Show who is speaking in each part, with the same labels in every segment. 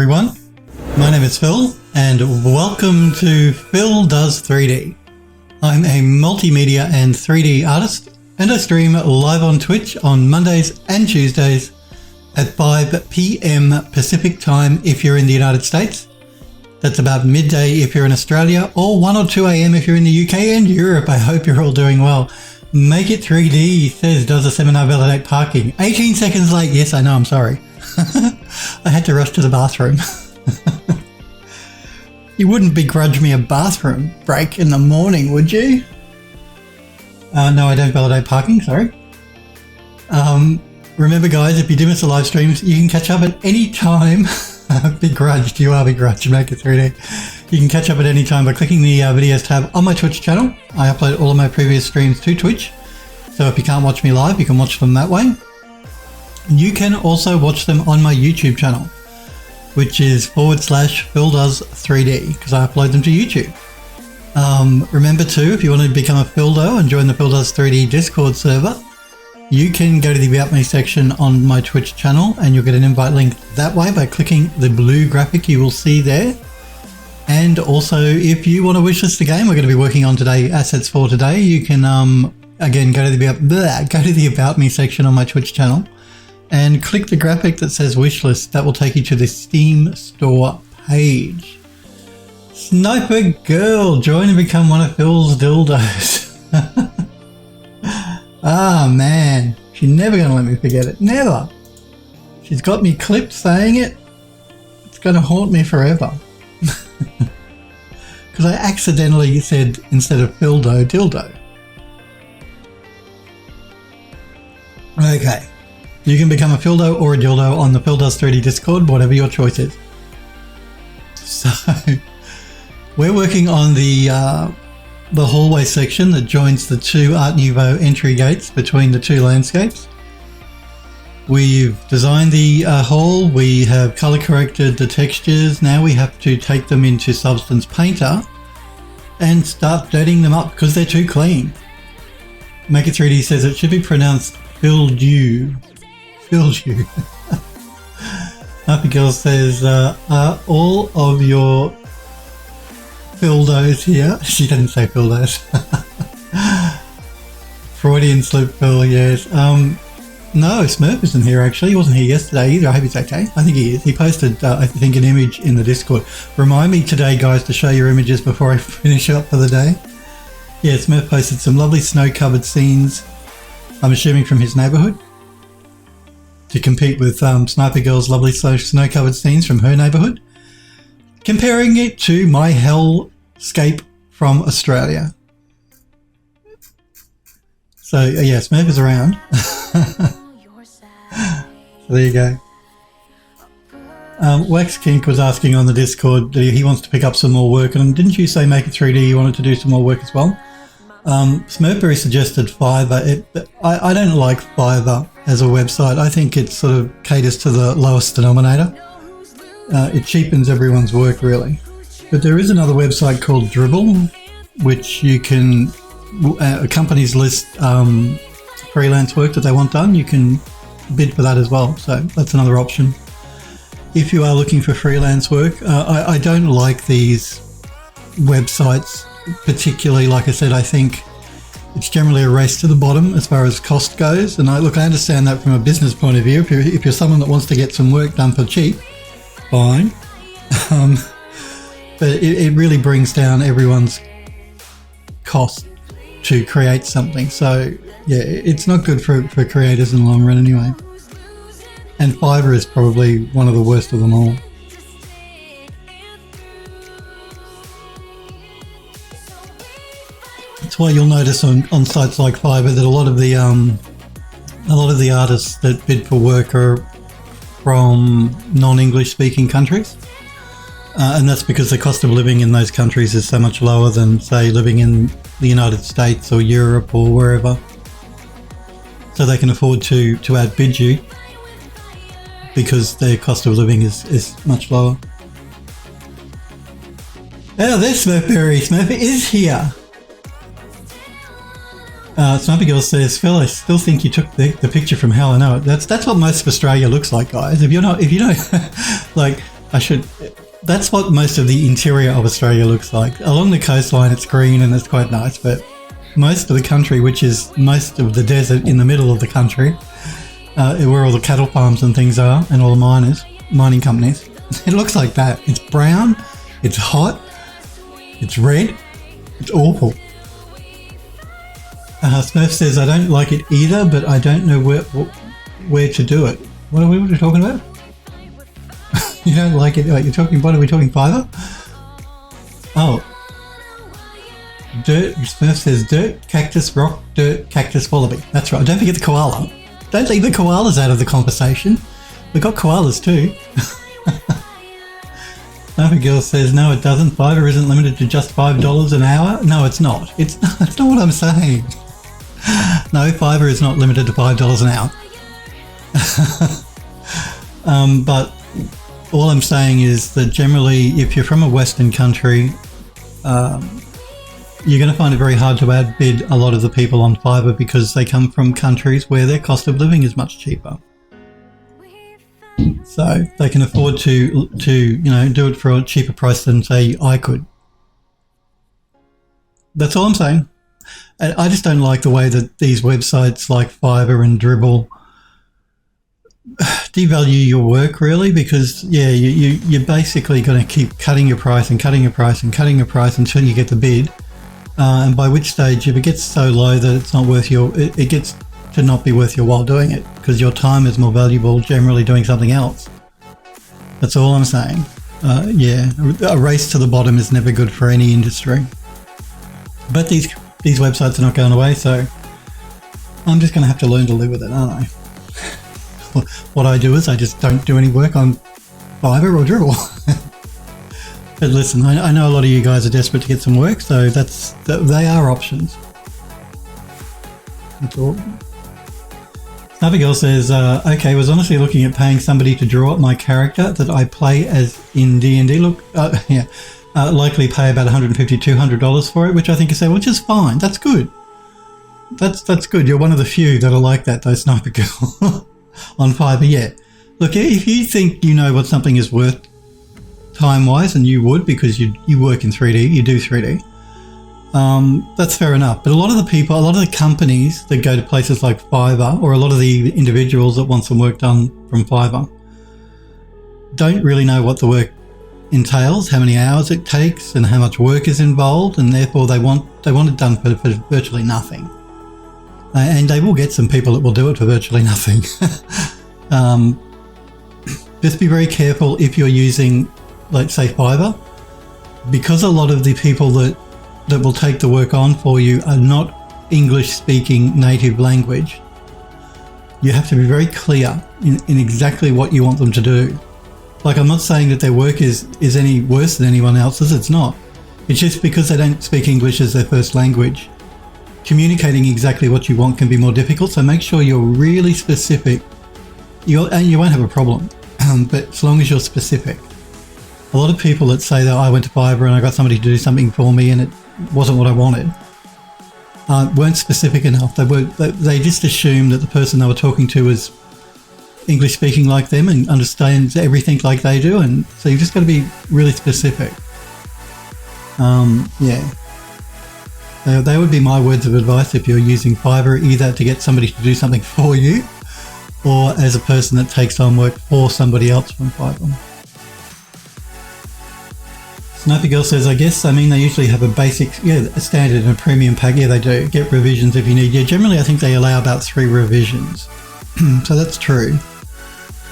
Speaker 1: everyone, my name is Phil and welcome to Phil Does 3D. I'm a multimedia and 3D artist and I stream live on Twitch on Mondays and Tuesdays at 5 p.m. Pacific time if you're in the United States. That's about midday if you're in Australia, or 1 or 2 a.m. if you're in the UK and Europe. I hope you're all doing well. Make It 3D says, does a seminar validate parking? 18 seconds late. Yes, I know, I'm sorry. I had to rush to the bathroom. You wouldn't begrudge me a bathroom break in the morning, would you? No, I don't validate parking, sorry. Remember guys, if you do miss the live streams, you can catch up at any time. Begrudged, you are begrudged, Make It 3D. You can catch up at any time by clicking the videos tab on my Twitch channel. I upload all of my previous streams to Twitch. So if you can't watch me live, you can watch them that way. You can also watch them on my YouTube channel, which is /PhilDoes3D, because I upload them to YouTube. Remember too, if you want to become a Phildo and join the Phil Does 3D Discord server, you can go to the About Me section on my Twitch channel and you'll get an invite link that way by clicking the blue graphic you will see there. And also, if you want to wishlist the game we're going to be working on today, assets for today, you can again go to the About Me section on my Twitch channel and click the graphic that says wishlist. That will take you to the Steam store page. Sniper Girl, join and become one of Phil's dildos. Ah man, she's never going to let me forget it. Never. She's got me clipped saying it. It's going to haunt me forever. Because I accidentally said, instead of Phildo, dildo. Okay. You can become a Phildo or a dildo on the Phil Does 3D Discord, whatever your choice is. So, we're working on the hallway section that joins the two Art Nouveau entry gates between the two landscapes. We've designed the hall, we have color corrected the textures. Now we have to take them into Substance Painter and start dirtying them up because they're too clean. Make It 3D says it should be pronounced Phildew. Phildew. Happy Girl says, are all of your Phildos here? She didn't say Phildos. Freudian slip Phil, yes. No, Smurf isn't here actually. He wasn't here yesterday either. I hope he's okay. I think he is. He posted, I think, an image in the Discord. Remind me today, guys, to show your images before I finish up for the day. Yeah, Smurf posted some lovely snow-covered scenes, I'm assuming from his neighbourhood, to compete with Sniper Girl's lovely snow-covered scenes from her neighbourhood, comparing it to my hellscape from Australia. So, yeah, Smurf is around. So there you go. Wax Kink was asking on the Discord that he wants to pick up some more work, and didn't you say Make It 3D you wanted to do some more work as well? Smurfberry suggested Fiverr. I don't like Fiverr as a website. I think it sort of caters to the lowest denominator. It cheapens everyone's work really. But there is another website called Dribbble, which you can, companies list freelance work that they want done. You can bid for that as well. So that's another option. If you are looking for freelance work, I don't like these websites particularly. Like I said, I think it's generally a race to the bottom as far as cost goes. And I understand that from a business point of view. If you're someone that wants to get some work done for cheap, fine. But it really brings down everyone's cost to create something. So yeah, it's not good for creators in the long run anyway. And Fiverr is probably one of the worst of them all. That's why you'll notice on sites like Fiverr that a lot of the artists that bid for work are from non-English speaking countries. And that's because the cost of living in those countries is so much lower than, say, living in the United States or Europe or wherever. So they can afford to outbid you because their cost of living is much lower. Oh, there's Smurfberry. Smurf is here. Sniper Girl says, Phil, I still think you took the picture from hell. I know it. That's what most of Australia looks like, guys. If you don't, like, That's what most of the interior of Australia looks like. Along the coastline, it's green and it's quite nice, but most of the country, which is most of the desert in the middle of the country, where all the cattle farms and things are, and all the mining companies, it looks like that. It's brown, it's hot, it's red, it's awful. Smurf says, I don't like it either, but I don't know where to do it. What are we talking about? You don't like it? What are we talking, Fiverr? Oh. Dirt, Smurf says dirt, cactus, rock, dirt, cactus, wallaby. That's right. Don't forget the koala. Don't leave the koalas out of the conversation. We've got koalas too. Another girl says, no, it doesn't. Fiverr isn't limited to just $5 an hour. No, it's not. That's not what I'm saying. No, Fiverr is not limited to $5 an hour. But all I'm saying is that generally, if you're from a Western country, you're going to find it very hard to outbid a lot of the people on Fiverr because they come from countries where their cost of living is much cheaper. So they can afford to do it for a cheaper price than, say, I could. That's all I'm saying. I just don't like the way that these websites like Fiverr and Dribble devalue your work, really, because you're basically going to keep cutting your price and cutting your price and cutting your price until you get the bid, and by which stage, if it gets so low that it's not worth it gets to not be worth your while doing it, because your time is more valuable generally doing something else. That's all I'm saying. A race to the bottom is never good for any industry, but these websites are not going away, so I'm just going to have to learn to live with it, aren't I? What I do is I just don't do any work on Fiverr or Dribble. But listen, I know a lot of you guys are desperate to get some work, so they are options. That's all. Another girl says, okay, was honestly looking at paying somebody to draw up my character that I play as in D&D. Look, likely pay about $150, $200 for it, which I think is which is fine. That's good. That's good. You're one of the few that are like that, though, Sniper Girl. On Fiverr, yeah. Look, if you think you know what something is worth time-wise, and you would because you work in 3D, you do 3D, that's fair enough. But a lot of the companies that go to places like Fiverr, or a lot of the individuals that want some work done from Fiverr, don't really know what the work entails, how many hours it takes, and how much work is involved, and therefore they want it done for virtually nothing. And they will get some people that will do it for virtually nothing. Just be very careful if you're using, let's say, Fiverr, because a lot of the people that will take the work on for you are not English-speaking native language. You have to be very clear in exactly what you want them to do. Like, I'm not saying that their work is any worse than anyone else's. It's not. It's just because they don't speak English as their first language. Communicating exactly what you want can be more difficult, so make sure you're really specific. And you won't have a problem, but as long as you're specific. A lot of people that say that I went to Fiverr and I got somebody to do something for me and it wasn't what I wanted, weren't specific enough. They just assumed that the person they were talking to was English speaking like them and understands everything like they do, and so you've just got to be really specific. They would be my words of advice if you're using Fiverr, either to get somebody to do something for you or as a person that takes on work for somebody else from Fiverr. Sniper Girl says, I guess, they usually have a basic, a standard and a premium pack. Yeah, they do. Get revisions if you need. Yeah, generally I think they allow about 3 revisions. So that's true.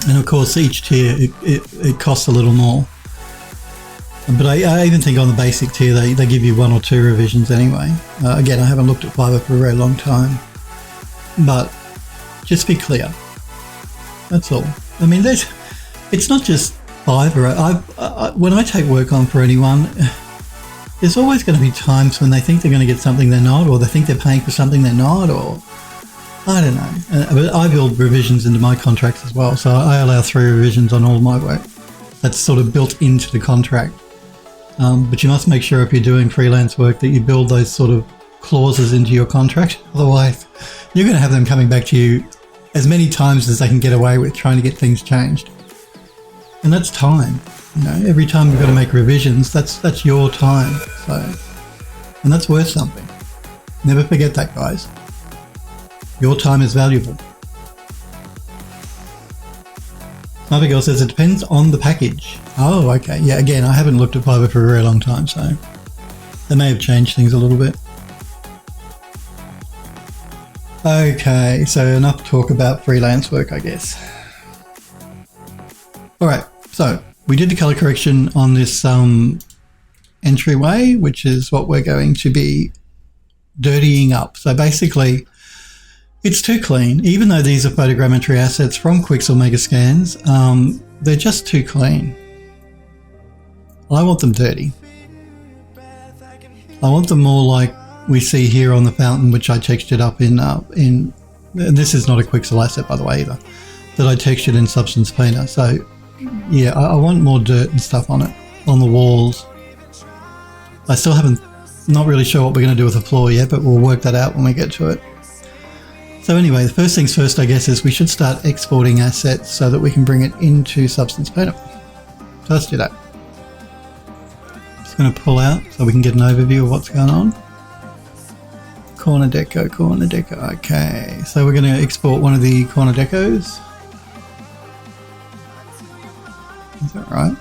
Speaker 1: And of course, each tier, it costs a little more. But I even think on the basic tier, they give you 1 or 2 revisions anyway. Again, I haven't looked at Fiverr for a very long time. But just be clear. That's all. It's not just Fiverr. When I take work on for anyone, there's always going to be times when they think they're going to get something they're not, or they think they're paying for something they're not, or I don't know. But I build revisions into my contracts as well, so I allow 3 revisions on all my work. That's sort of built into the contract. But you must make sure if you're doing freelance work that you build those sort of clauses into your contract. Otherwise, you're going to have them coming back to you as many times as they can get away with trying to get things changed. And that's time. You know, every time you've got to make revisions, that's your time. So, and that's worth something. Never forget that, guys. Your time is valuable. Another girl says it depends on the package. Oh, okay. Yeah, again, I haven't looked at Fiverr for a very long time, so they may have changed things a little bit. Okay, so enough talk about freelance work, I guess. All right, so we did the color correction on this entryway, which is what we're going to be dirtying up. So basically, it's too clean. Even though these are photogrammetry assets from Quixel Megascans, they're just too clean. I want them dirty. I want them more like we see here on the fountain, which I textured up in this is not a Quixel asset, by the way, either, that I textured in Substance Painter. So yeah, I want more dirt and stuff on it, on the walls. I still not really sure what we're going to do with the floor yet, but we'll work that out when we get to it. So anyway, the first things first, I guess, is we should start exporting assets so that we can bring it into Substance Painter. So let's do that. Just going to pull out so we can get an overview of what's going on. Corner deco, corner deco. Okay, so we're going to export one of the corner decos. Is that right?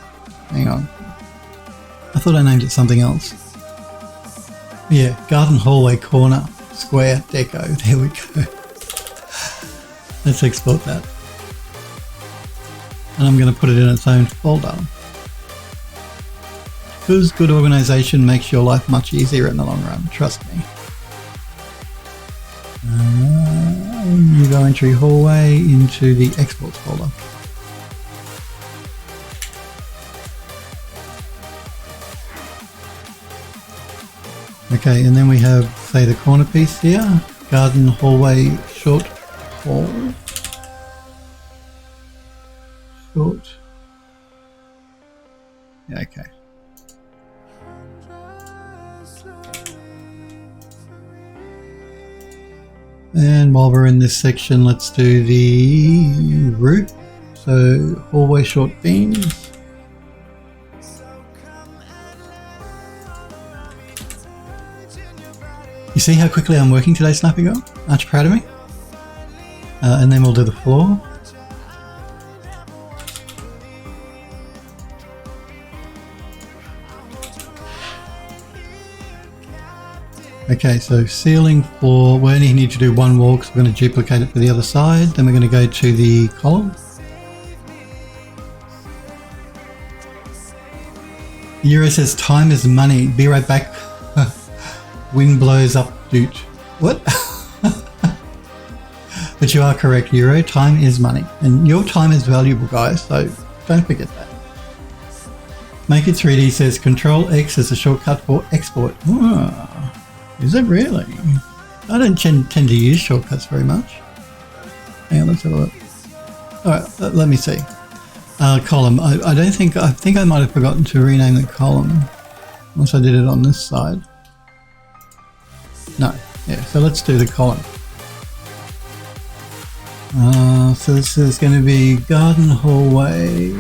Speaker 1: Hang on. I thought I named it something else. Yeah, garden hallway corner square deco. There we go. Let's export that. And I'm going to put it in its own folder. Because good organization makes your life much easier in the long run. Trust me. New entry hallway into the exports folder. Okay, and then we have, say, the corner piece here, garden hallway short hall. Short. Yeah, okay. And while we're in this section, let's do the roof. So hallway short beams. You see how quickly I'm working today, Snappy Girl? Aren't you proud of me? And then we'll do the floor. Okay, so ceiling, floor, we only need to do one wall because we're going to duplicate it for the other side. Then we're going to go to the column. Euro says time is money. Be right back. Wind blows up, dude. What? But you are correct, Euro. Time is money. And your time is valuable, guys, so don't forget that. Make It 3D says Control X is a shortcut for export. Oh. Is it really? I don't tend to use shortcuts very much. Hang on, let's have a look. Alright, let me see. Column. I think I might have forgotten to rename the column. Once I did it on this side. No. Yeah, so let's do the column. So this is going to be garden hallway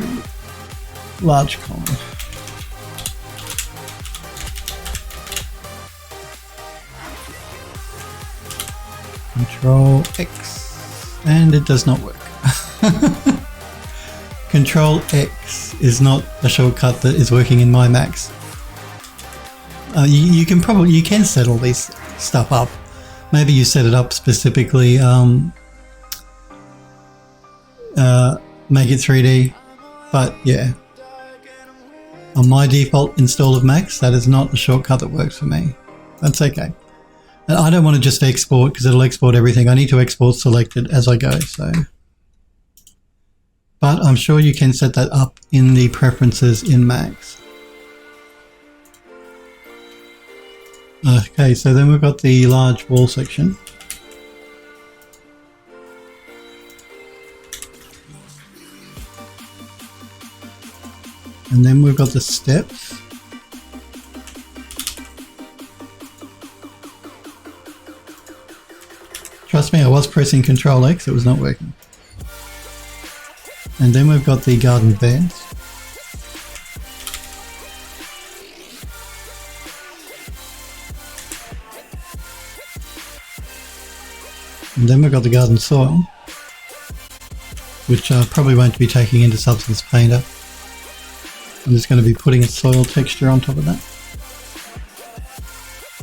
Speaker 1: large column. Control X, and it does not work. Control X is not a shortcut that is working in my Macs. You can set all these stuff up. Maybe you set it up specifically. Make It 3D, but yeah. On my default install of Macs, that is not a shortcut that works for me. That's okay. And I don't want to just export because it'll export everything. I need to export selected as I go. So, but I'm sure you can set that up in the preferences in Macs. Okay, so then we've got the large wall section. And then we've got the steps. Trust me, I was pressing Control X, it was not working. And then we've got the garden beds. And then we've got the garden soil, which I probably won't be taking into Substance Painter. I'm just going to be putting a soil texture on top of that.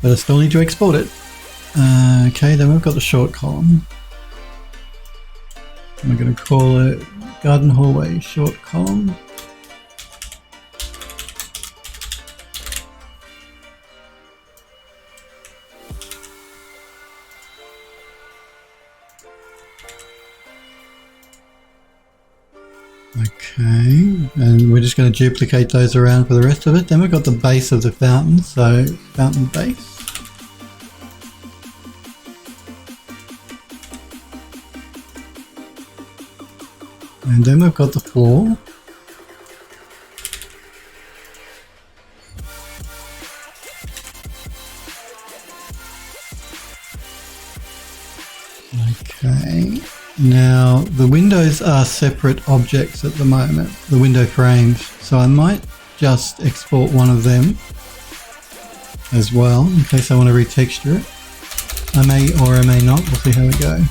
Speaker 1: But I still need to export it. Okay, then we've got the short column. I'm going to call it Garden Hallway Short Column. Okay, and we're just going to duplicate those around for the rest of it. Then we've got the base of the fountain, so fountain base. And then we've got the floor. Okay. Now, the windows are separate objects at the moment, the window frames, so I might just export one of them as well, in case I want to retexture it. I may or I may not, we'll see how we go.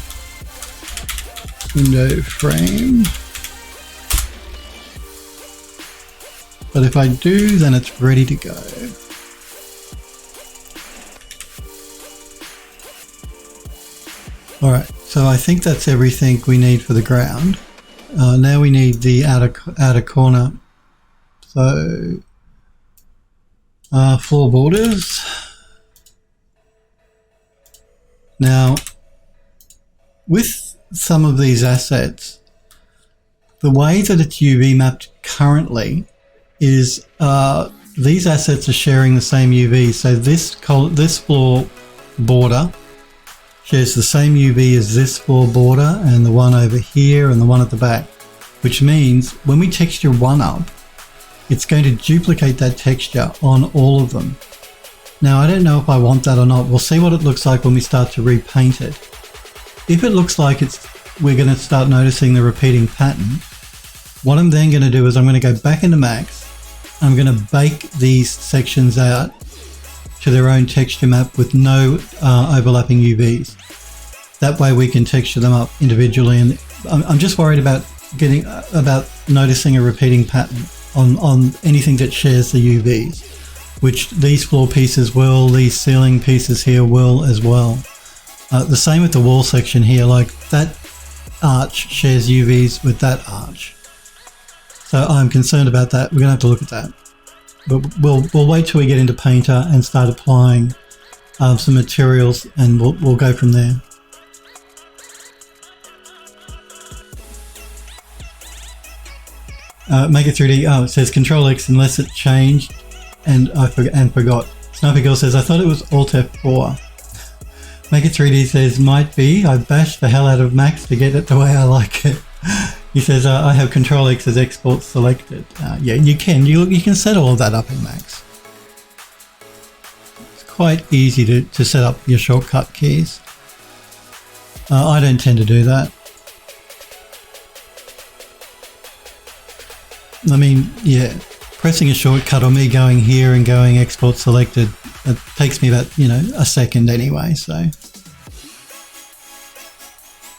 Speaker 1: Window frame. But if I do, then it's ready to go. Alright, so I think that's everything we need for the ground. Now we need the outer corner. So, floor borders. Now, with some of these assets, the way that it's UV mapped currently is these assets are sharing the same UV. So this floor border shares the same UV as this floor border and the one over here and the one at the back, which means when we texture one up, it's going to duplicate that texture on all of them. Now, I don't know if I want that or not. We'll see what it looks like when we start to repaint it. If it looks like we're going to start noticing the repeating pattern, what I'm then going to do is I'm going to go back into Max. I'm going to bake these sections out to their own texture map with no overlapping UVs. That way we can texture them up individually, and I'm just worried about noticing a repeating pattern on anything that shares the UVs, which these floor pieces will, these ceiling pieces here will as well. The same with the wall section here, like that arch shares UVs with that arch. So I'm concerned about that. We're going to have to look at that. But we'll wait till we get into Painter and start applying some materials, and we'll go from there. Make it 3D. Oh, it says Control X unless it changed, and I forgot. Sniper Girl says I thought it was Alt F4. Make it 3D says might be. I bashed the hell out of Max to get it the way I like it. He says, I have Control X as export selected. Yeah, you can. You can set all of that up in Max. It's quite easy to set up your shortcut keys. I don't tend to do that. I mean, yeah, pressing a shortcut or me going here and going export selected, it takes me about, a second anyway, so.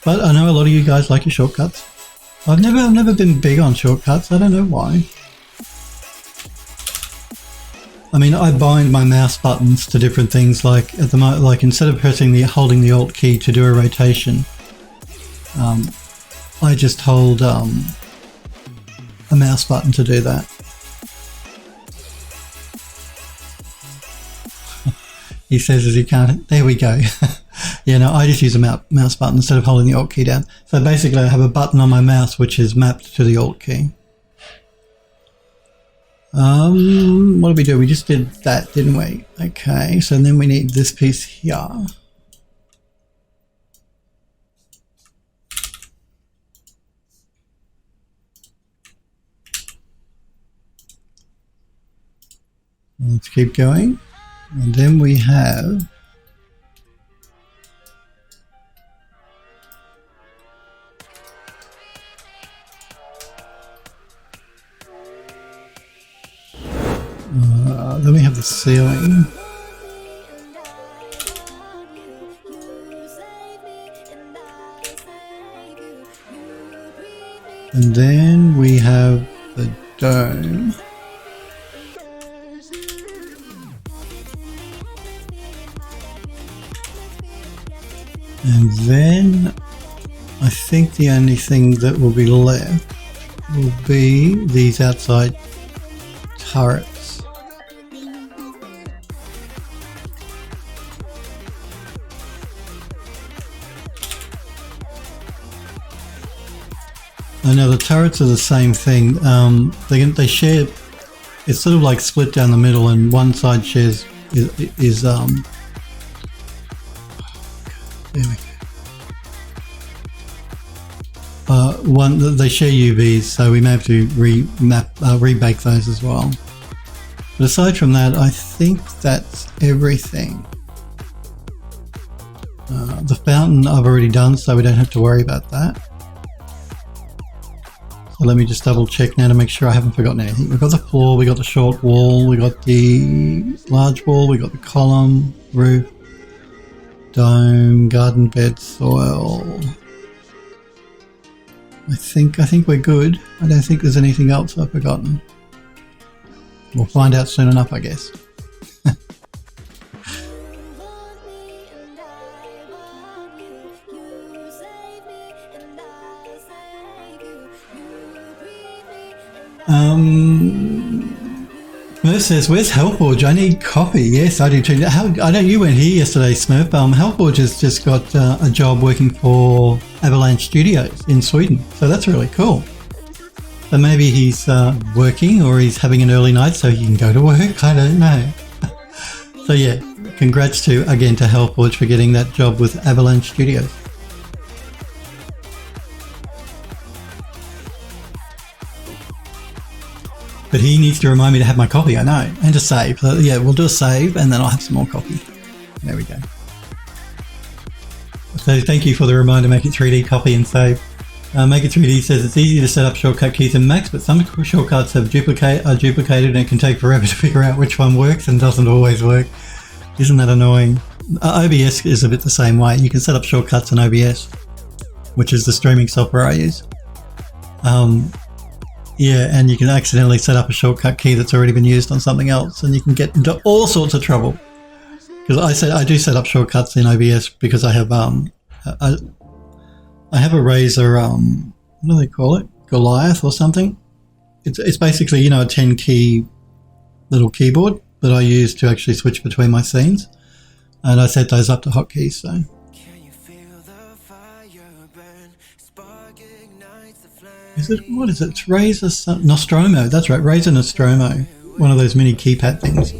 Speaker 1: But I know a lot of you guys like your shortcuts. I've never been big on shortcuts. I don't know why. I mean, I bind my mouse buttons to different things. Like at the moment, like instead of holding the Alt key to do a rotation, I just hold a mouse button to do that. He says as he can't. There we go. Yeah, no, I just use a mouse button instead of holding the Alt key down. So basically I have a button on my mouse which is mapped to the Alt key. What did we do? We just did that, didn't we? Okay, so then we need this piece here. Let's keep going. And then we have then we have the ceiling. And then we have the dome. And then I think the only thing that will be left will be these outside turrets. I know the turrets are the same thing. They share. It's sort of like split down the middle, and one side shares is there we go. They share UVs, so we may have to rebake those as well. But aside from that, I think that's everything. The fountain I've already done, so we don't have to worry about that. So let me just double check now to make sure I haven't forgotten anything. We've got the floor, we got the short wall, we got the large wall, we got the column, roof, dome, garden bed, soil. I think we're good. I don't think there's anything else I've forgotten. We'll find out soon enough, I guess. Smurf says, where's Hellforge? I need coffee. Yes, I do too. I know you weren't here yesterday, Smurf. Hellforge has just got a job working for Avalanche Studios in Sweden. So that's really cool. So maybe he's working, or he's having an early night so he can go to work. I don't know. So yeah, congrats again to Hellforge for getting that job with Avalanche Studios. But he needs to remind me to have my coffee, I know, and to save. So yeah, we'll do a save and then I'll have some more coffee. There we go. So thank you for the reminder, Make It 3D, copy and save. Make It 3D says it's easy to set up shortcut keys in Macs, but some shortcuts are duplicated and it can take forever to figure out which one works and doesn't always work. Isn't that annoying? OBS is a bit the same way. You can set up shortcuts in OBS, which is the streaming software I use. Yeah, and you can accidentally set up a shortcut key that's already been used on something else, and you can get into all sorts of trouble. Because I do set up shortcuts in OBS because I have a Razer, what do they call it? Goliath or something. It's basically, you know, a 10 key little keyboard that I use to actually switch between my scenes, and I set those up to hotkeys. So. What is it? It's Razer Nostromo. That's right, Razer Nostromo. One of those mini keypad things.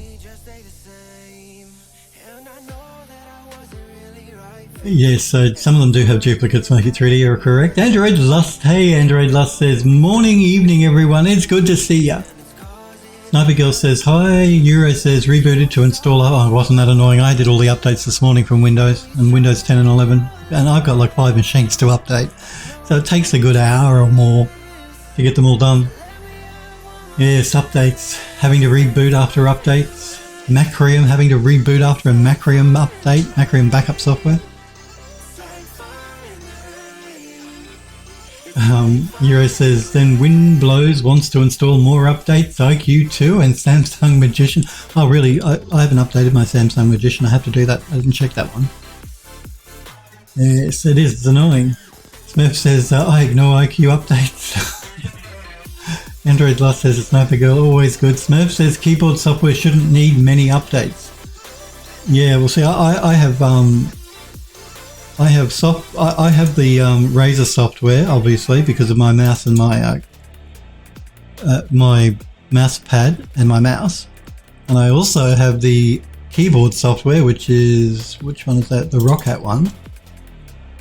Speaker 1: Yes, so some of them do have duplicates, Make It 3D, you're correct. Android Lust, hey, Android Lust says, morning, evening, everyone. It's good to see ya. Sniper Girl says, hi. Euro says, rebooted to install. Oh, wasn't that annoying? I did all the updates this morning from Windows, and Windows 10 and 11. And I've got like 5 machines to update. So it takes a good hour or more to get them all done. Yes, updates. Having to reboot after updates. Macrium having to reboot after a Macrium update. Macrium backup software. Euro says, then Wind Blows wants to install more updates. IQ2 and Samsung Magician. Oh really? I haven't updated my Samsung Magician. I have to do that. I didn't check that one. Yes, it is. It's annoying. Smurf says, I ignore IQ updates. Android Lust says, it's Sniper Girl, always good. Smurf says, keyboard software shouldn't need many updates. Yeah, well see, I have the Razer software, obviously, because of my mouse and my mouse pad and my mouse. And I also have the keyboard software, which one is that? The Rockhat one.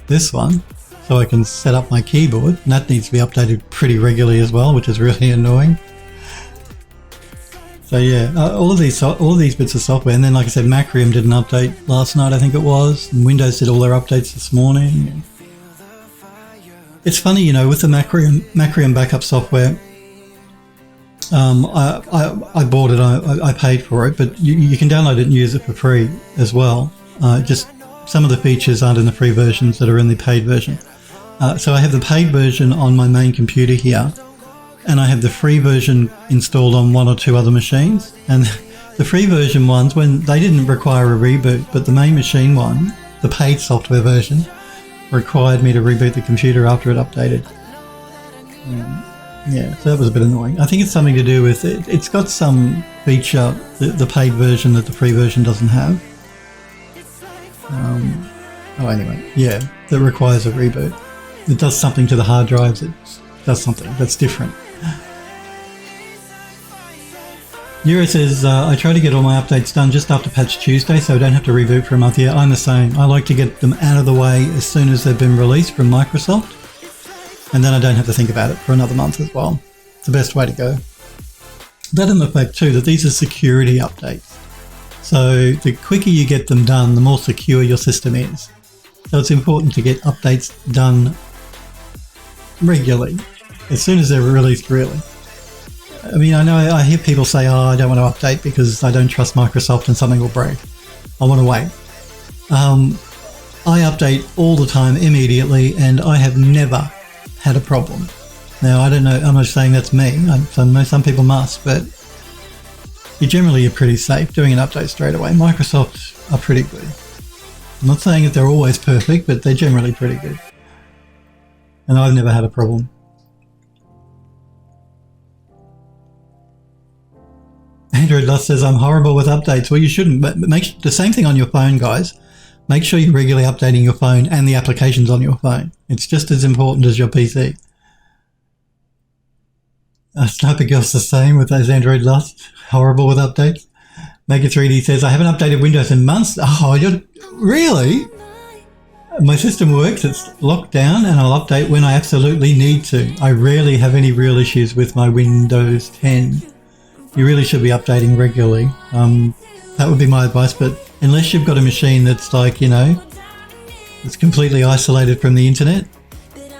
Speaker 1: This one. So I can set up my keyboard, and that needs to be updated pretty regularly as well, which is really annoying. So yeah, all of these bits of software, and then like I said, Macrium did an update last night, I think it was, and Windows did all their updates this morning. It's funny, you know, with the Macrium backup software, I bought it, I paid for it, but you can download it and use it for free as well. Just some of the features aren't in the free versions that are in the paid version. So I have the paid version on my main computer here, and I have the free version installed on one or two other machines. And the free version ones, when they didn't require a reboot, but the main machine one, the paid software version, required me to reboot the computer after it updated. Yeah, so that was a bit annoying. I think it's something to do with it. It's got some feature, the paid version, that the free version doesn't have. Anyway, yeah, that requires a reboot. It does something to the hard drives. It does something that's different. Euro says, I try to get all my updates done just after Patch Tuesday so I don't have to reboot for a month. Yeah, I'm the same. I like to get them out of the way as soon as they've been released from Microsoft, and then I don't have to think about it for another month as well. It's the best way to go. That and the fact too that these are security updates. So the quicker you get them done, the more secure your system is. So it's important to get updates done regularly, as soon as they're released, really. I mean, I know I hear people say, oh, I don't want to update because I don't trust Microsoft and something will break. I want to wait. I update all the time immediately, and I have never had a problem. Now, I don't know, I'm not saying that's me. Some people must, but you generally are pretty safe doing an update straight away. Microsoft are pretty good. I'm not saying that they're always perfect, but they're generally pretty good. And I've never had a problem. Android Lust says, I'm horrible with updates. Well, you shouldn't, but make the same thing on your phone, guys. Make sure you're regularly updating your phone and the applications on your phone. It's just as important as your PC. Sniper Girl's the same with those Android Lust. Horrible with updates. Mega3D says, I haven't updated Windows in months. Oh, you're really? My system works, it's locked down, and I'll update when I absolutely need to. I rarely have any real issues with my Windows 10. You really should be updating regularly. That would be my advice, but unless you've got a machine that's like, you know, it's completely isolated from the internet,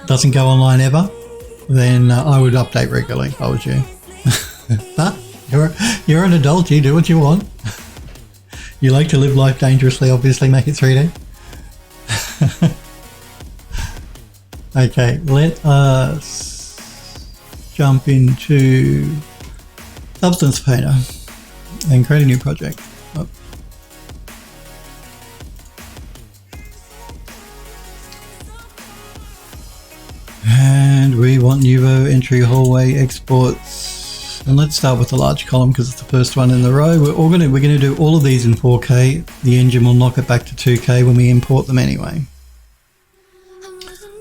Speaker 1: doesn't go online ever, then I would update regularly if I was you. But you're an adult, you do what you want. You like to live life dangerously, obviously, make it 3D. Okay, let us jump into Substance Painter and create a new project. Oh. And we want Nuvo entry hallway exports, and let's start with the large column because it's the first one in the row. We're going to do all of these in 4K. The engine will knock it back to 2K when we import them anyway.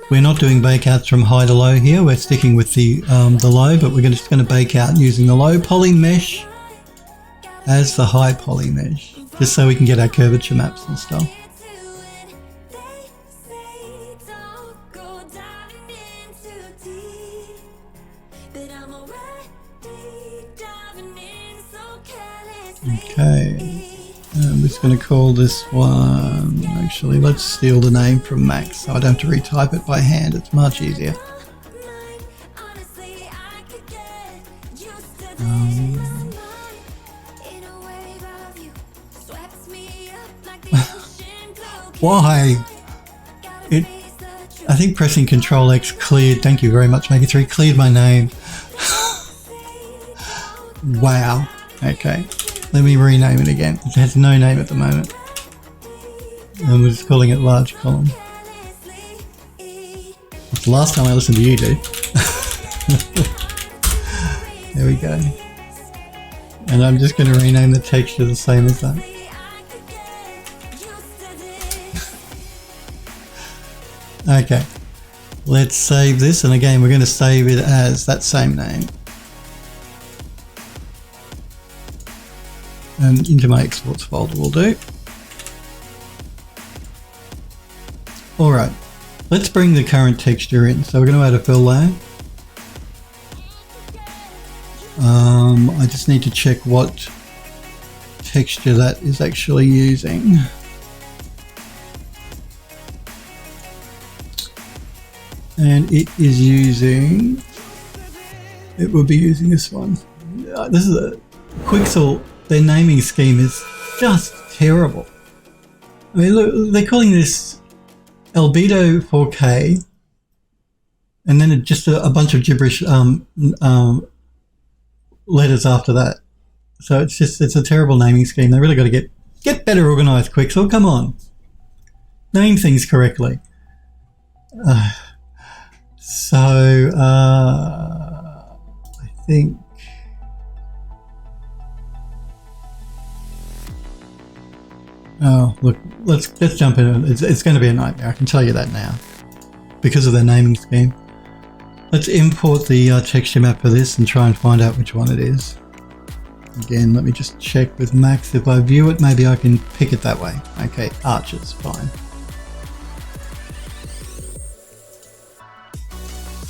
Speaker 1: We're not doing bake outs from high to low here. We're sticking with the low, but we're just going to bake out using the low poly mesh as the high poly mesh, just so we can get our curvature maps and stuff. Okay, I'm just going to call this one, actually let's steal the name from Max so I don't have to retype it by hand, it's much easier. Why? I think pressing Control X cleared, thank you very much Mega3, cleared my name. Wow, okay. Let me rename it again. It has no name at the moment. And we're just calling it large column. It's the last time I listened to you, dude. There we go. And I'm just going to rename the texture the same as that. Okay. Let's save this. And again, we're going to save it as that same name. And into my exports folder will do. Alright, let's bring the current texture in. So we're going to add a fill layer. I just need to check what texture that is actually using. And it is using, it will be using this one. This is a Quixel. Their naming scheme is just terrible. I mean, look, they're calling this Albedo 4K and then just a bunch of gibberish letters after that. So it's a terrible naming scheme. They really got to get better organised quick. So come on, name things correctly. I think. Oh, look, let's jump in. It's going to be a nightmare, I can tell you that now, because of their naming scheme. Let's import the texture map for this and try and find out which one it is. Again, let me just check with Max. If I view it, maybe I can pick it that way. Okay, arches, fine.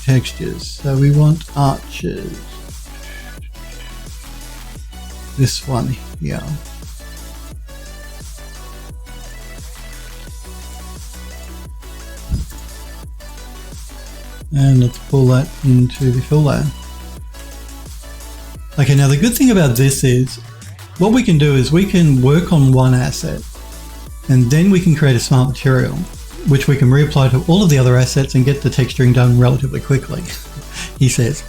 Speaker 1: Textures, so we want arches. This one here. And let's pull that into the fill layer. Okay, now the good thing about this is, what we can do is we can work on one asset and then we can create a smart material, which we can reapply to all of the other assets and get the texturing done relatively quickly, he says.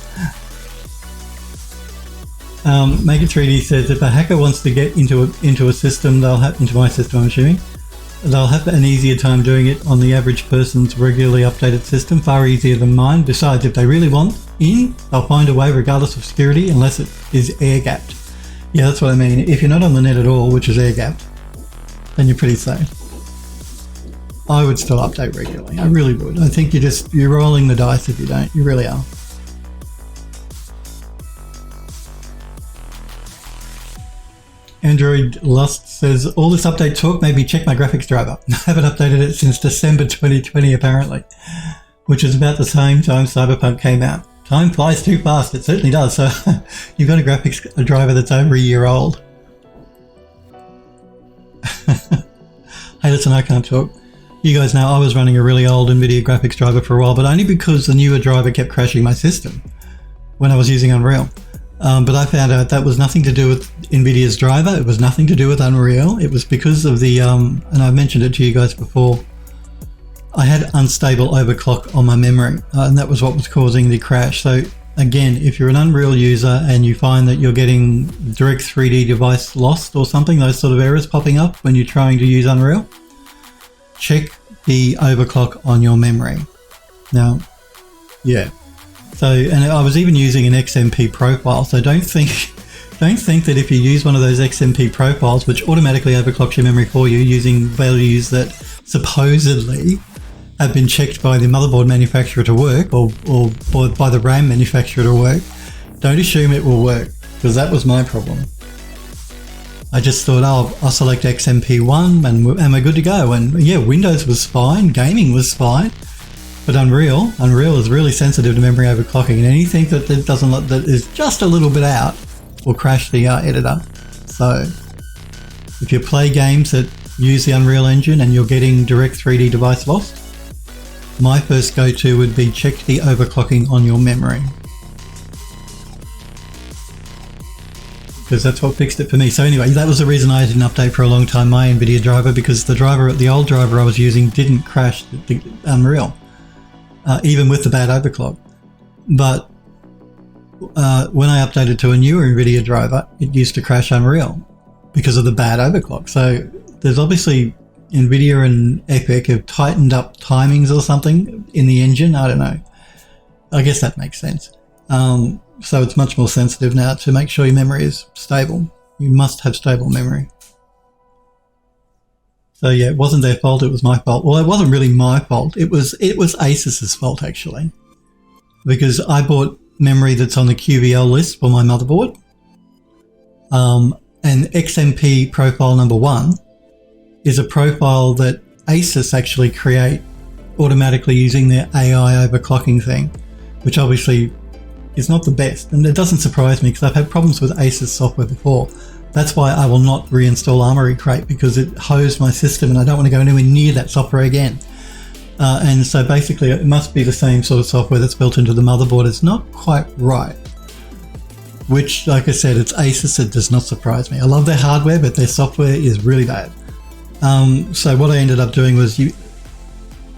Speaker 1: Make It 3D says, if a hacker wants to get into a system, they'll have, into my system I'm assuming, they'll have an easier time doing it on the average person's regularly updated system, far easier than mine. Besides, if they really want in, they'll find a way regardless of security, unless it is air-gapped. Yeah, that's what I mean. If you're not on the net at all, which is air-gapped, then you're pretty safe. I would still update regularly. I really would. I think you're rolling the dice if you don't. You really are. Android Lust says, all this update talk made me check my graphics driver. I haven't updated it since December 2020 apparently, which is about the same time Cyberpunk came out. Time flies too fast, it certainly does. So you've got a graphics driver that's over a year old. Hey, listen, I can't talk. You guys know I was running a really old NVIDIA graphics driver for a while, but only because the newer driver kept crashing my system when I was using Unreal. But I found out that was nothing to do with NVIDIA's driver. It was nothing to do with Unreal. It was because of the, and I've mentioned it to you guys before, I had unstable overclock on my memory, and that was what was causing the crash. So again, if you're an Unreal user and you find that you're getting direct 3D device lost or something, those sort of errors popping up when you're trying to use Unreal, check the overclock on your memory. Now, yeah. So, and I was even using an XMP profile, so don't think that if you use one of those XMP profiles, which automatically overclocks your memory for you using values that supposedly have been checked by the motherboard manufacturer to work, or by the RAM manufacturer to work, don't assume it will work, because that was my problem. I just thought, oh, I'll select XMP1 and we're good to go. And yeah, Windows was fine, gaming was fine. But Unreal is really sensitive to memory overclocking, and anything that is just a little bit out will crash the editor. So if you play games that use the Unreal Engine and you're getting direct 3D device lost, my first go-to would be check the overclocking on your memory, because that's what fixed it for me. So anyway, that was the reason I didn't update for a long time my NVIDIA driver, because the old driver I was using didn't crash the Unreal. Even with the bad overclock. But when I updated to a newer NVIDIA driver, it used to crash Unreal because of the bad overclock. So there's obviously NVIDIA and Epic have tightened up timings or something in the engine. I don't know. I guess that makes sense. So it's much more sensitive now to make sure your memory is stable. You must have stable memory. So yeah, it wasn't their fault, it was my fault. Well, it wasn't really my fault. It was Asus's fault actually, because I bought memory that's on the QVL list for my motherboard. And XMP profile number 1 is a profile that Asus actually create automatically using their AI overclocking thing, which obviously is not the best. And it doesn't surprise me, because I've had problems with Asus software before. That's why I will not reinstall Armoury Crate, because it hosed my system and I don't want to go anywhere near that software again. And so basically it must be the same sort of software that's built into the motherboard. It's not quite right. Which, like I said, it's Asus. It does not surprise me. I love their hardware, but their software is really bad. So what I ended up doing was you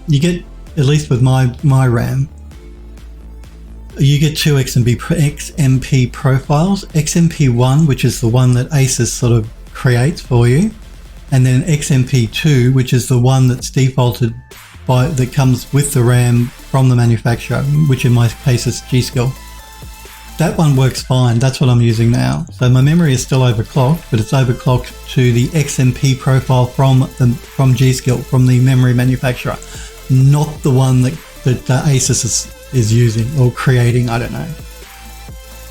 Speaker 1: get, at least with my RAM, you get two XMP profiles. XMP1, which is the one that Asus sort of creates for you, and then XMP2, which is the one that's defaulted that comes with the RAM from the manufacturer, which in my case is G.Skill. That one works fine. That's what I'm using now. So my memory is still overclocked, but it's overclocked to the XMP profile from G.Skill, from the memory manufacturer, not the one that Asus is using or creating. I don't know.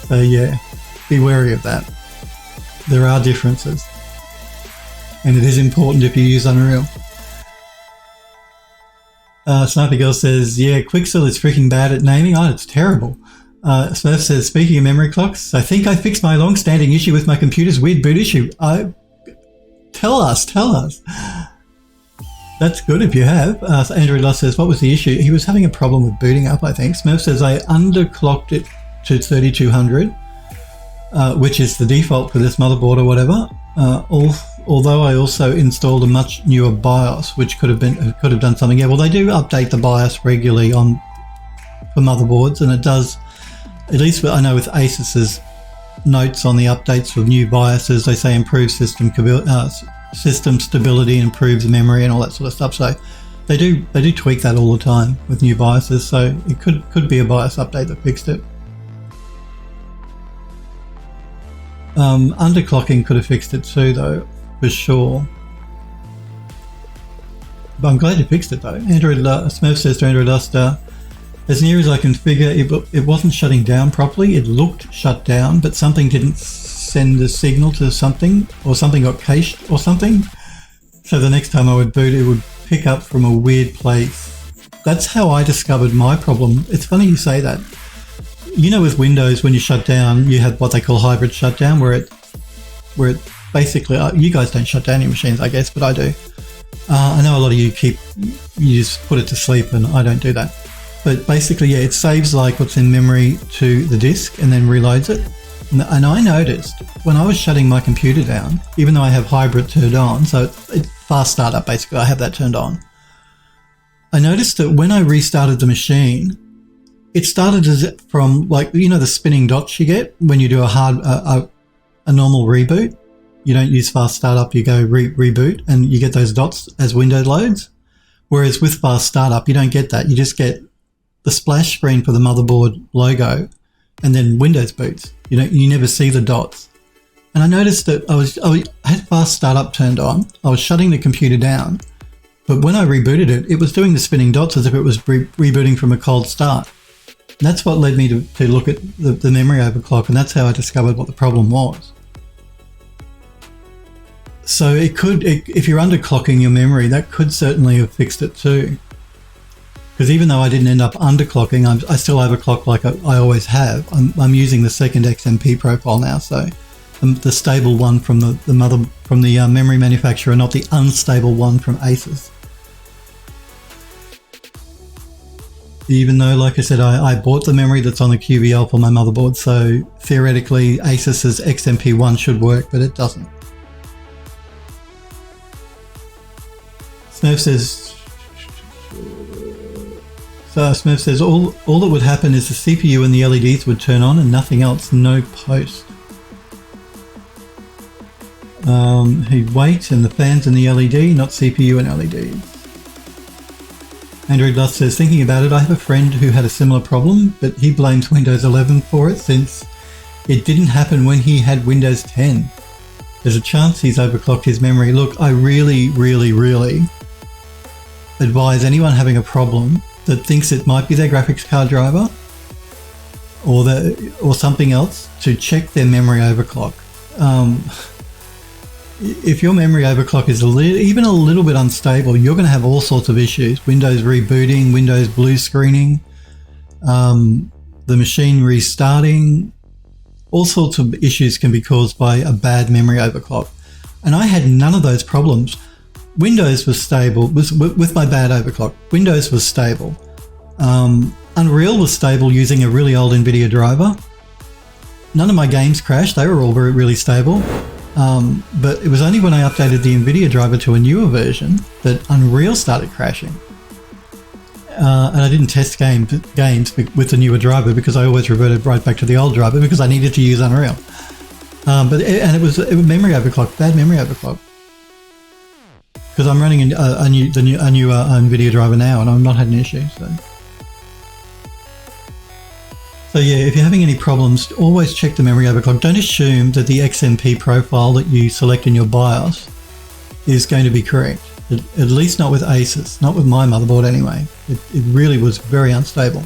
Speaker 1: So yeah, be wary of that. There are differences, and it is important if you use Unreal. Sniper Girl says, yeah, Quixel is freaking bad at naming. Oh, it's terrible. Smurf says, speaking of memory clocks, I think I fixed my long-standing issue with my computer's weird boot issue. Tell us. That's good if you have. So Andrew Loss says, what was the issue? He was having a problem with booting up, I think. Smurf says, I underclocked it to 3200, which is the default for this motherboard or whatever. Although I also installed a much newer BIOS, which could have done something. Yeah, well, they do update the BIOS regularly for motherboards, and it does. At least I know with Asus's notes on the updates for new BIOSes, they say improves system stability, improves memory, and all that sort of stuff. So they do tweak that all the time with new BIOSes. So it could be a BIOS update that fixed it. Underclocking could have fixed it too, though, for sure. But I'm glad you fixed it, though. Smurf says to Android Luster, as near as I can figure, it wasn't shutting down properly. It looked shut down, but something didn't send a signal to something, or something got cached or something. So the next time I would boot, it would pick up from a weird place. That's how I discovered my problem. It's funny you say that. You know, with Windows, when you shut down, you have what they call hybrid shutdown, where it basically, you guys don't shut down your machines, I guess, but I do. I know a lot of you just put it to sleep, and I don't do that. But basically, yeah, it saves like what's in memory to the disk and then reloads it. And I noticed when I was shutting my computer down, even though I have hybrid turned on, so it's fast startup basically, I have that turned on. I noticed that when I restarted the machine, it started from, like, you know, the spinning dots you get when you do a normal reboot. You don't use fast startup, you go reboot, and you get those dots as window loads. Whereas with fast startup, you don't get that. You just get the splash screen for the motherboard logo, and then Windows boots. You never see the dots. And I noticed that I had fast startup turned on. I was shutting the computer down, but when I rebooted it, it was doing the spinning dots as if it was rebooting from a cold start. And that's what led me to look at the memory overclock, and that's how I discovered what the problem was. So if you're underclocking your memory, that could certainly have fixed it too. Because even though I didn't end up underclocking, I still overclock like I always have. I'm using the second XMP profile now, so the stable one from the memory manufacturer, not the unstable one from Asus. Even though, like I said, I bought the memory that's on the QVL for my motherboard, so theoretically Asus's XMP1 should work, but it doesn't. Smurf says, all that would happen is the CPU and the LEDs would turn on and nothing else, no post. He'd wait, and the fans and the LED, not CPU and LEDs. Andrew Lutz says, thinking about it, I have a friend who had a similar problem, but he blames Windows 11 for it since it didn't happen when he had Windows 10. There's a chance he's overclocked his memory. Look, I really, really, really advise anyone having a problem that thinks it might be their graphics card driver or something else to check their memory overclock. If your memory overclock is even a little bit unstable, you're going to have all sorts of issues. Windows rebooting, Windows blue screening, the machine restarting. All sorts of issues can be caused by a bad memory overclock. And I had none of those problems. Windows was stable with my bad overclock. Windows was stable. Unreal was stable using a really old NVIDIA driver. None of my games crashed. They were all really stable. But it was only when I updated the NVIDIA driver to a newer version that Unreal started crashing. and I didn't test games with the newer driver because I always reverted right back to the old driver because I needed to use Unreal. It was memory overclock, bad memory overclock. Because I'm running a new NVIDIA driver now, and I've not had an issue. So yeah, if you're having any problems, always check the memory overclock. Don't assume that the XMP profile that you select in your BIOS is going to be correct. At least not with Asus, not with my motherboard anyway. It really was very unstable.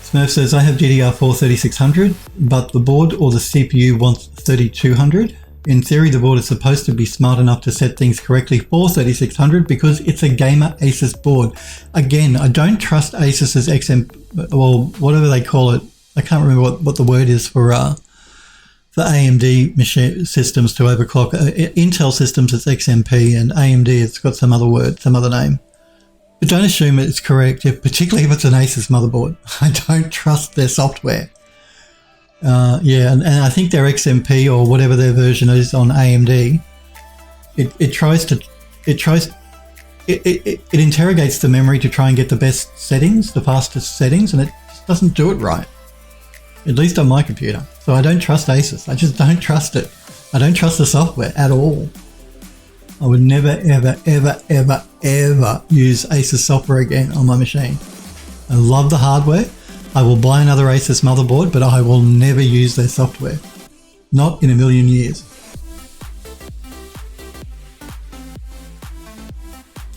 Speaker 1: Smurf says, I have DDR4 3600, but the board or the CPU wants 3200. In theory, the board is supposed to be smart enough to set things correctly for 3600 because it's a gamer Asus board. Again, I don't trust Asus's well, whatever they call it. I can't remember what the word is for AMD machine systems to overclock. Intel systems, it's XMP, and AMD, it's got some other word, some other name. But don't assume it's correct, particularly if it's an Asus motherboard. I don't trust their software. Yeah, and I think their XMP or whatever their version is on AMD, it interrogates the memory to try and get the best settings, the fastest settings, and it just doesn't do it right. At least on my computer. So I don't trust Asus. I just don't trust it. I don't trust the software at all. I would never, ever, ever, ever, ever use Asus software again on my machine. I love the hardware. I will buy another Asus motherboard, but I will never use their software. Not in a million years.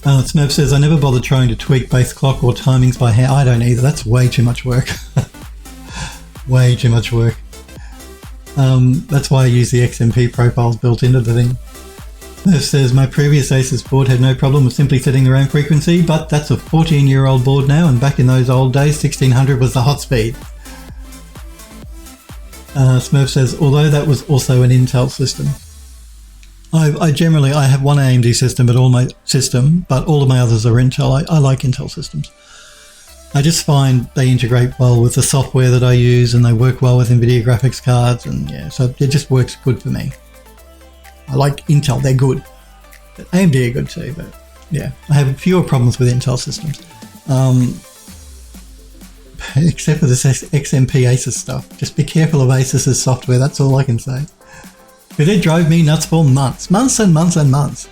Speaker 1: Smurf says, I never bothered trying to tweak base clock or timings by hand. I don't either. That's way too much work. Way too much work. That's why I use the XMP profiles built into the thing. Smurf says, my previous Asus board had no problem with simply setting the RAM frequency, but that's a 14-year-old board now, and back in those old days, 1600 was the hot speed. Smurf says, although that was also an Intel system. I have one AMD system, but all of my others are Intel. I like Intel systems. I just find they integrate well with the software that I use, and they work well with NVIDIA graphics cards, and yeah, so it just works good for me. I like Intel, they're good. But AMD are good too, but yeah, I have fewer problems with Intel systems. Except for this XMP Asus stuff. Just be careful of Asus's software, that's all I can say. Because it drove me nuts for months and months and months.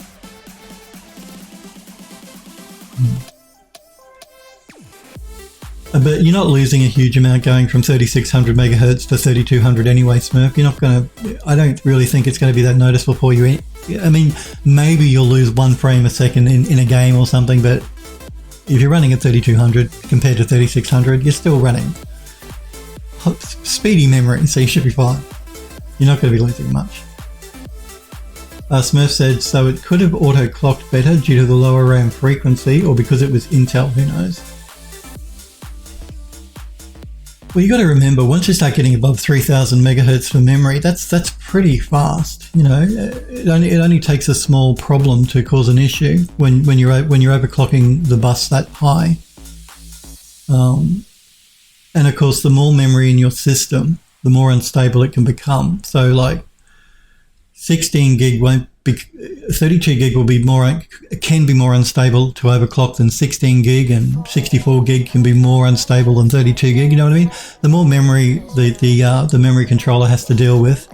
Speaker 1: But you're not losing a huge amount going from 3600 megahertz to 3200 anyway, Smurf. You're not going to, I don't really think it's going to be that noticeable for you. I mean, maybe you'll lose 1 frame a second in a game or something, but if you're running at 3200 compared to 3600, you're still running speedy memory, so you should be fine. You're not going to be losing much. Smurf said, so it could have auto-clocked better due to the lower RAM frequency, or because it was Intel, who knows? Well, you got to remember, once you start getting above 3000 megahertz for memory, that's pretty fast. You know, it only takes a small problem to cause an issue when you're overclocking the bus that high. And of course, the more memory in your system, the more unstable it can become. So, like 16 gig won't be, 32 gig can be more unstable to overclock than 16 gig, and 64 gig can be more unstable than 32 gig. You know what I mean? The more memory the memory controller has to deal with,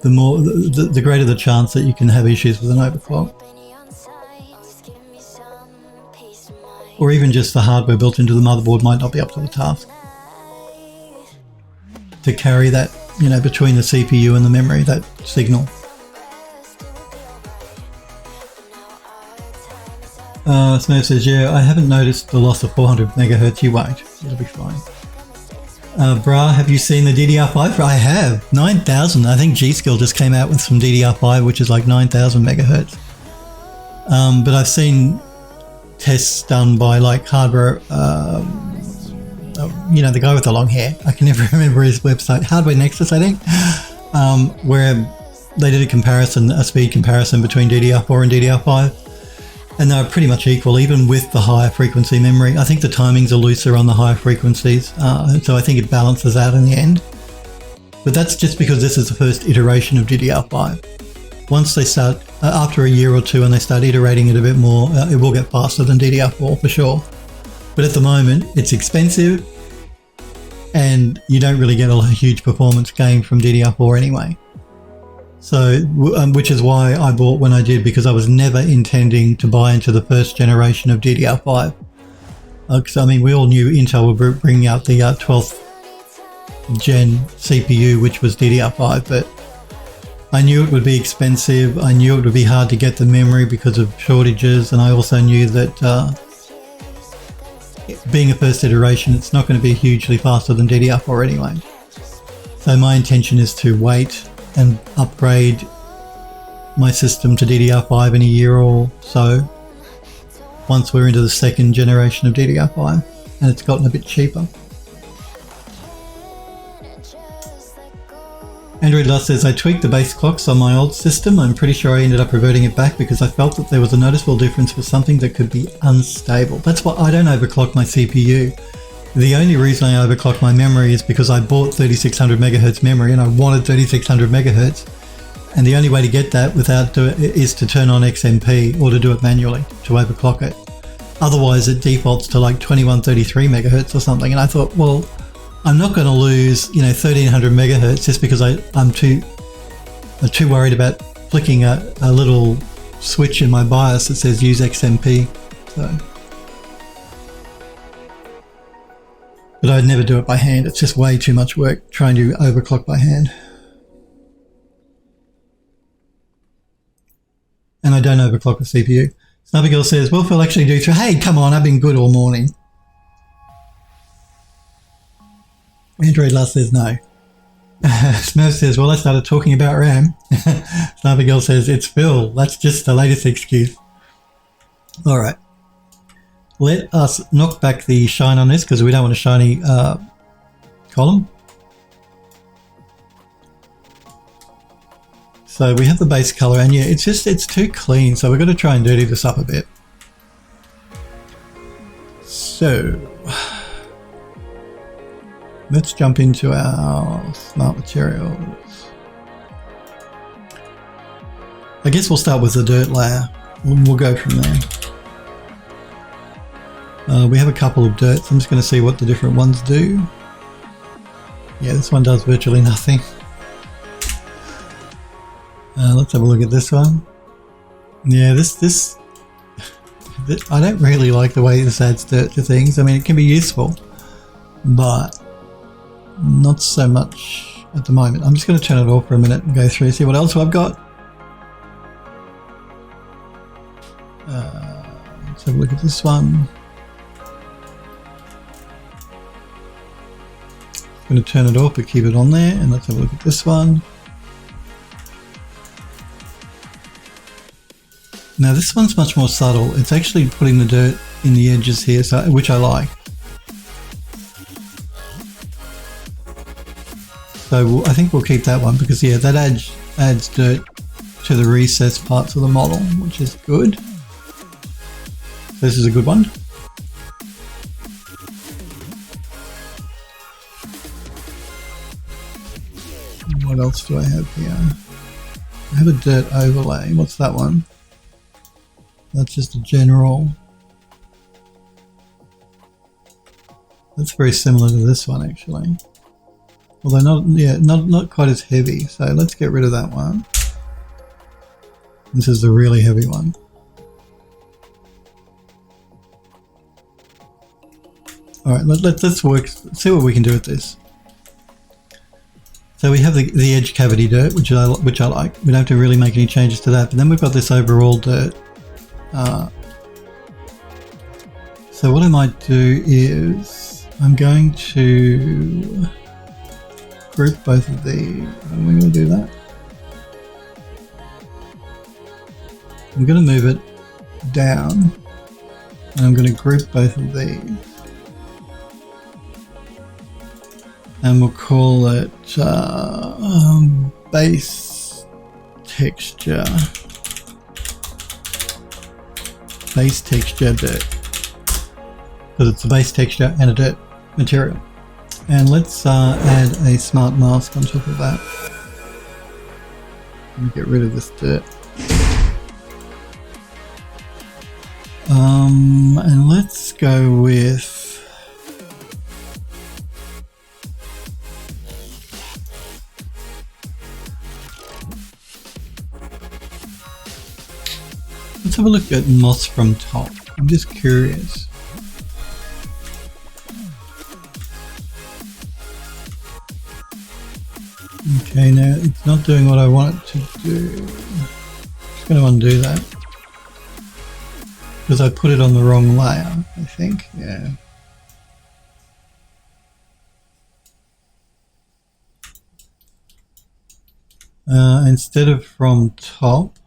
Speaker 1: the greater the chance that you can have issues with an overclock. Or even just the hardware built into the motherboard might not be up to the task to carry that, you know, between the CPU and the memory, that signal. Smurf says, yeah, I haven't noticed the loss of 400 megahertz. You won't. It'll be fine. Bra, have you seen the DDR5? I have. 9000. I think G-Skill just came out with some DDR5, which is like 9000 megahertz. But I've seen tests done by like hardware, you know, the guy with the long hair. I can never remember his website. Hardware Nexus, I think, where they did a speed comparison between DDR4 and DDR5. And they're pretty much equal, even with the higher frequency memory. I think the timings are looser on the higher frequencies, so I think it balances out in the end. But that's just because this is the first iteration of DDR5. Once they start after a year or two when they start iterating it a bit more, it will get faster than DDR4 for sure. But at the moment, it's expensive and you don't really get a huge performance gain from DDR4 anyway. So, which is why I bought when I did, because I was never intending to buy into the first generation of DDR5. Because I mean, we all knew Intel were bringing out the 12th gen CPU, which was DDR5, but I knew it would be expensive. I knew it would be hard to get the memory because of shortages, and I also knew that being a first iteration, it's not going to be hugely faster than DDR4 anyway. So my intention is to wait and upgrade my system to DDR5 in a year or so, once we're into the second generation of DDR5 and it's gotten a bit cheaper. Android Lust says, I tweaked the base clocks on my old system. I'm pretty sure I ended up reverting it back because I felt that there was a noticeable difference for something that could be unstable. That's why I don't overclock my CPU. The only reason I overclock my memory is because I bought 3600 megahertz memory and I wanted 3600 megahertz. And the only way to get that is to turn on XMP or to do it manually to overclock it. Otherwise it defaults to like 2133 megahertz or something. And I thought, well, I'm not going to lose, 1300 megahertz just because I'm too worried about flicking a little switch in my BIOS that says use XMP. So, but I'd never do it by hand. It's just way too much work trying to overclock by hand. And I don't overclock the CPU. Snubby Girl says, well, Phil actually do through. Hey, come on, I've been good all morning. Android Lust says no. Smurf says, well, I started talking about RAM. Snubby Girl says, it's Phil. That's just the latest excuse. All right. Let us knock back the shine on this because we don't want a shiny column. So we have the base color, and yeah, it's too clean. So we've got to try and dirty this up a bit. So let's jump into our smart materials. I guess we'll start with the dirt layer. We'll go from there. We have a couple of dirts. I'm just going to see what the different ones do. Yeah, this one does virtually nothing. Let's have a look at this one. Yeah, this I don't really like the way this adds dirt to things. I mean, it can be useful, but not so much at the moment. I'm just going to turn it off for a minute and go through, see what else I've got. Let's have a look at this one. I'm going to turn it off but keep it on there, and let's have a look at this one. Now this one's much more subtle. It's actually putting the dirt in the edges here, which I like. So I think we'll keep that one because yeah, that adds dirt to the recessed parts of the model, which is good. So this is a good one. What else do I have here? I have a dirt overlay. What's that one? That's just a general. That's very similar to this one actually. Although not quite as heavy. So let's get rid of that one. This is the really heavy one. Alright, let's work, see what we can do with this. So we have the edge cavity dirt, which I like. We don't have to really make any changes to that. But then we've got this overall dirt. So what I might do is I'm going to group both of these. I'm going to do that. I'm going to move it down and I'm going to group both of these. And we'll call it base texture. Base texture dirt. Because it's a base texture and a dirt material. And let's add a smart mask on top of that. And get rid of this dirt. And let's go with let's have a look at moss from top. I'm just curious. Okay, now it's not doing what I want it to do. I'm just going to undo that. Because I put it on the wrong layer, I think, yeah. Instead of from top,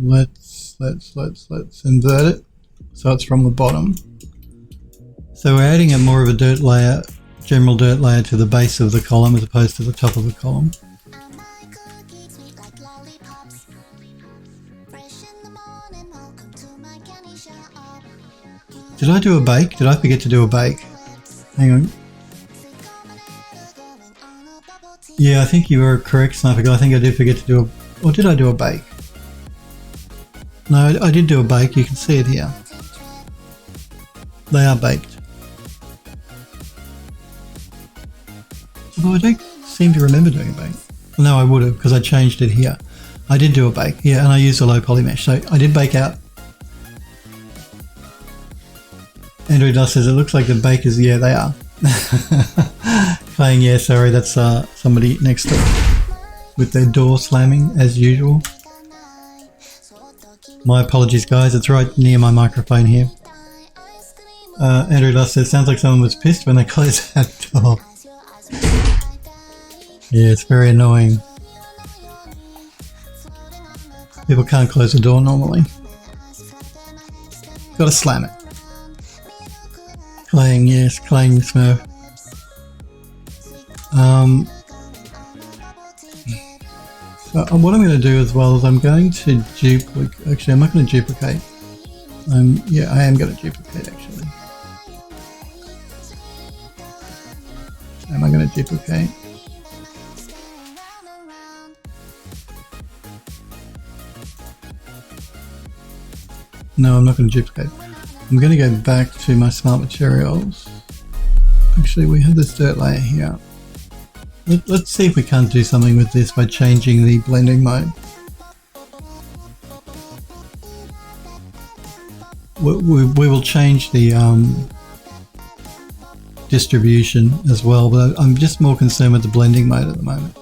Speaker 1: let's invert it so it's from the bottom. So we're adding a more of a dirt layer, general dirt layer to the base of the column as opposed to the top of the column. Did I do a bake? Did I forget to do a bake? Hang on. Yeah, I think you were correct, Sniper Guy. I think I did forget to do a... Or did I do a bake? No, I did do a bake. You can see it here. They are baked. Although I don't seem to remember doing a bake. No, I would have, because I changed it here. I did do a bake, yeah, and I used a low poly mesh. So I did bake out. Andrew Dust says it looks like the bakers, yeah, they are. Playing, yeah, sorry, that's somebody next door with their door slamming as usual. My apologies, guys, it's right near my microphone here. Andrew Dust says, sounds like someone was pissed when they closed that door. Yeah, it's very annoying. People can't close the door normally. Gotta slam it. Playing, yes, playing Smurf. So what I'm going to do as well is I'm going to duplicate. Actually, I'm not going to duplicate. Yeah, I am going to duplicate actually. Am I going to duplicate? No, I'm not going to duplicate. I'm going to go back to my smart materials. Actually, we have this dirt layer here. Let's see if we can't do something with this by changing the blending mode. We will change the distribution as well, but I'm just more concerned with the blending mode at the moment.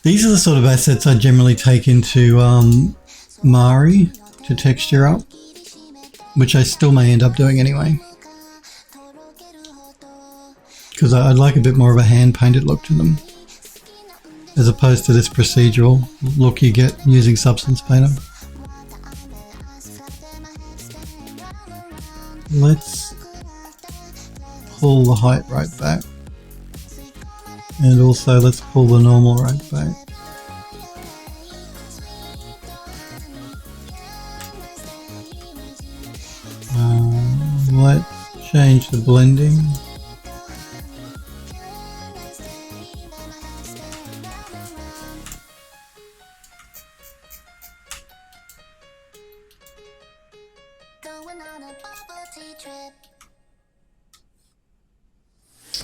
Speaker 1: These are the sort of assets I generally take into Mari to texture up, which I still may end up doing anyway. Because I'd like a bit more of a hand-painted look to them, as opposed to this procedural look you get using Substance Painter. Let's pull the height right back, and also let's pull the normal right back. Let's change the blending.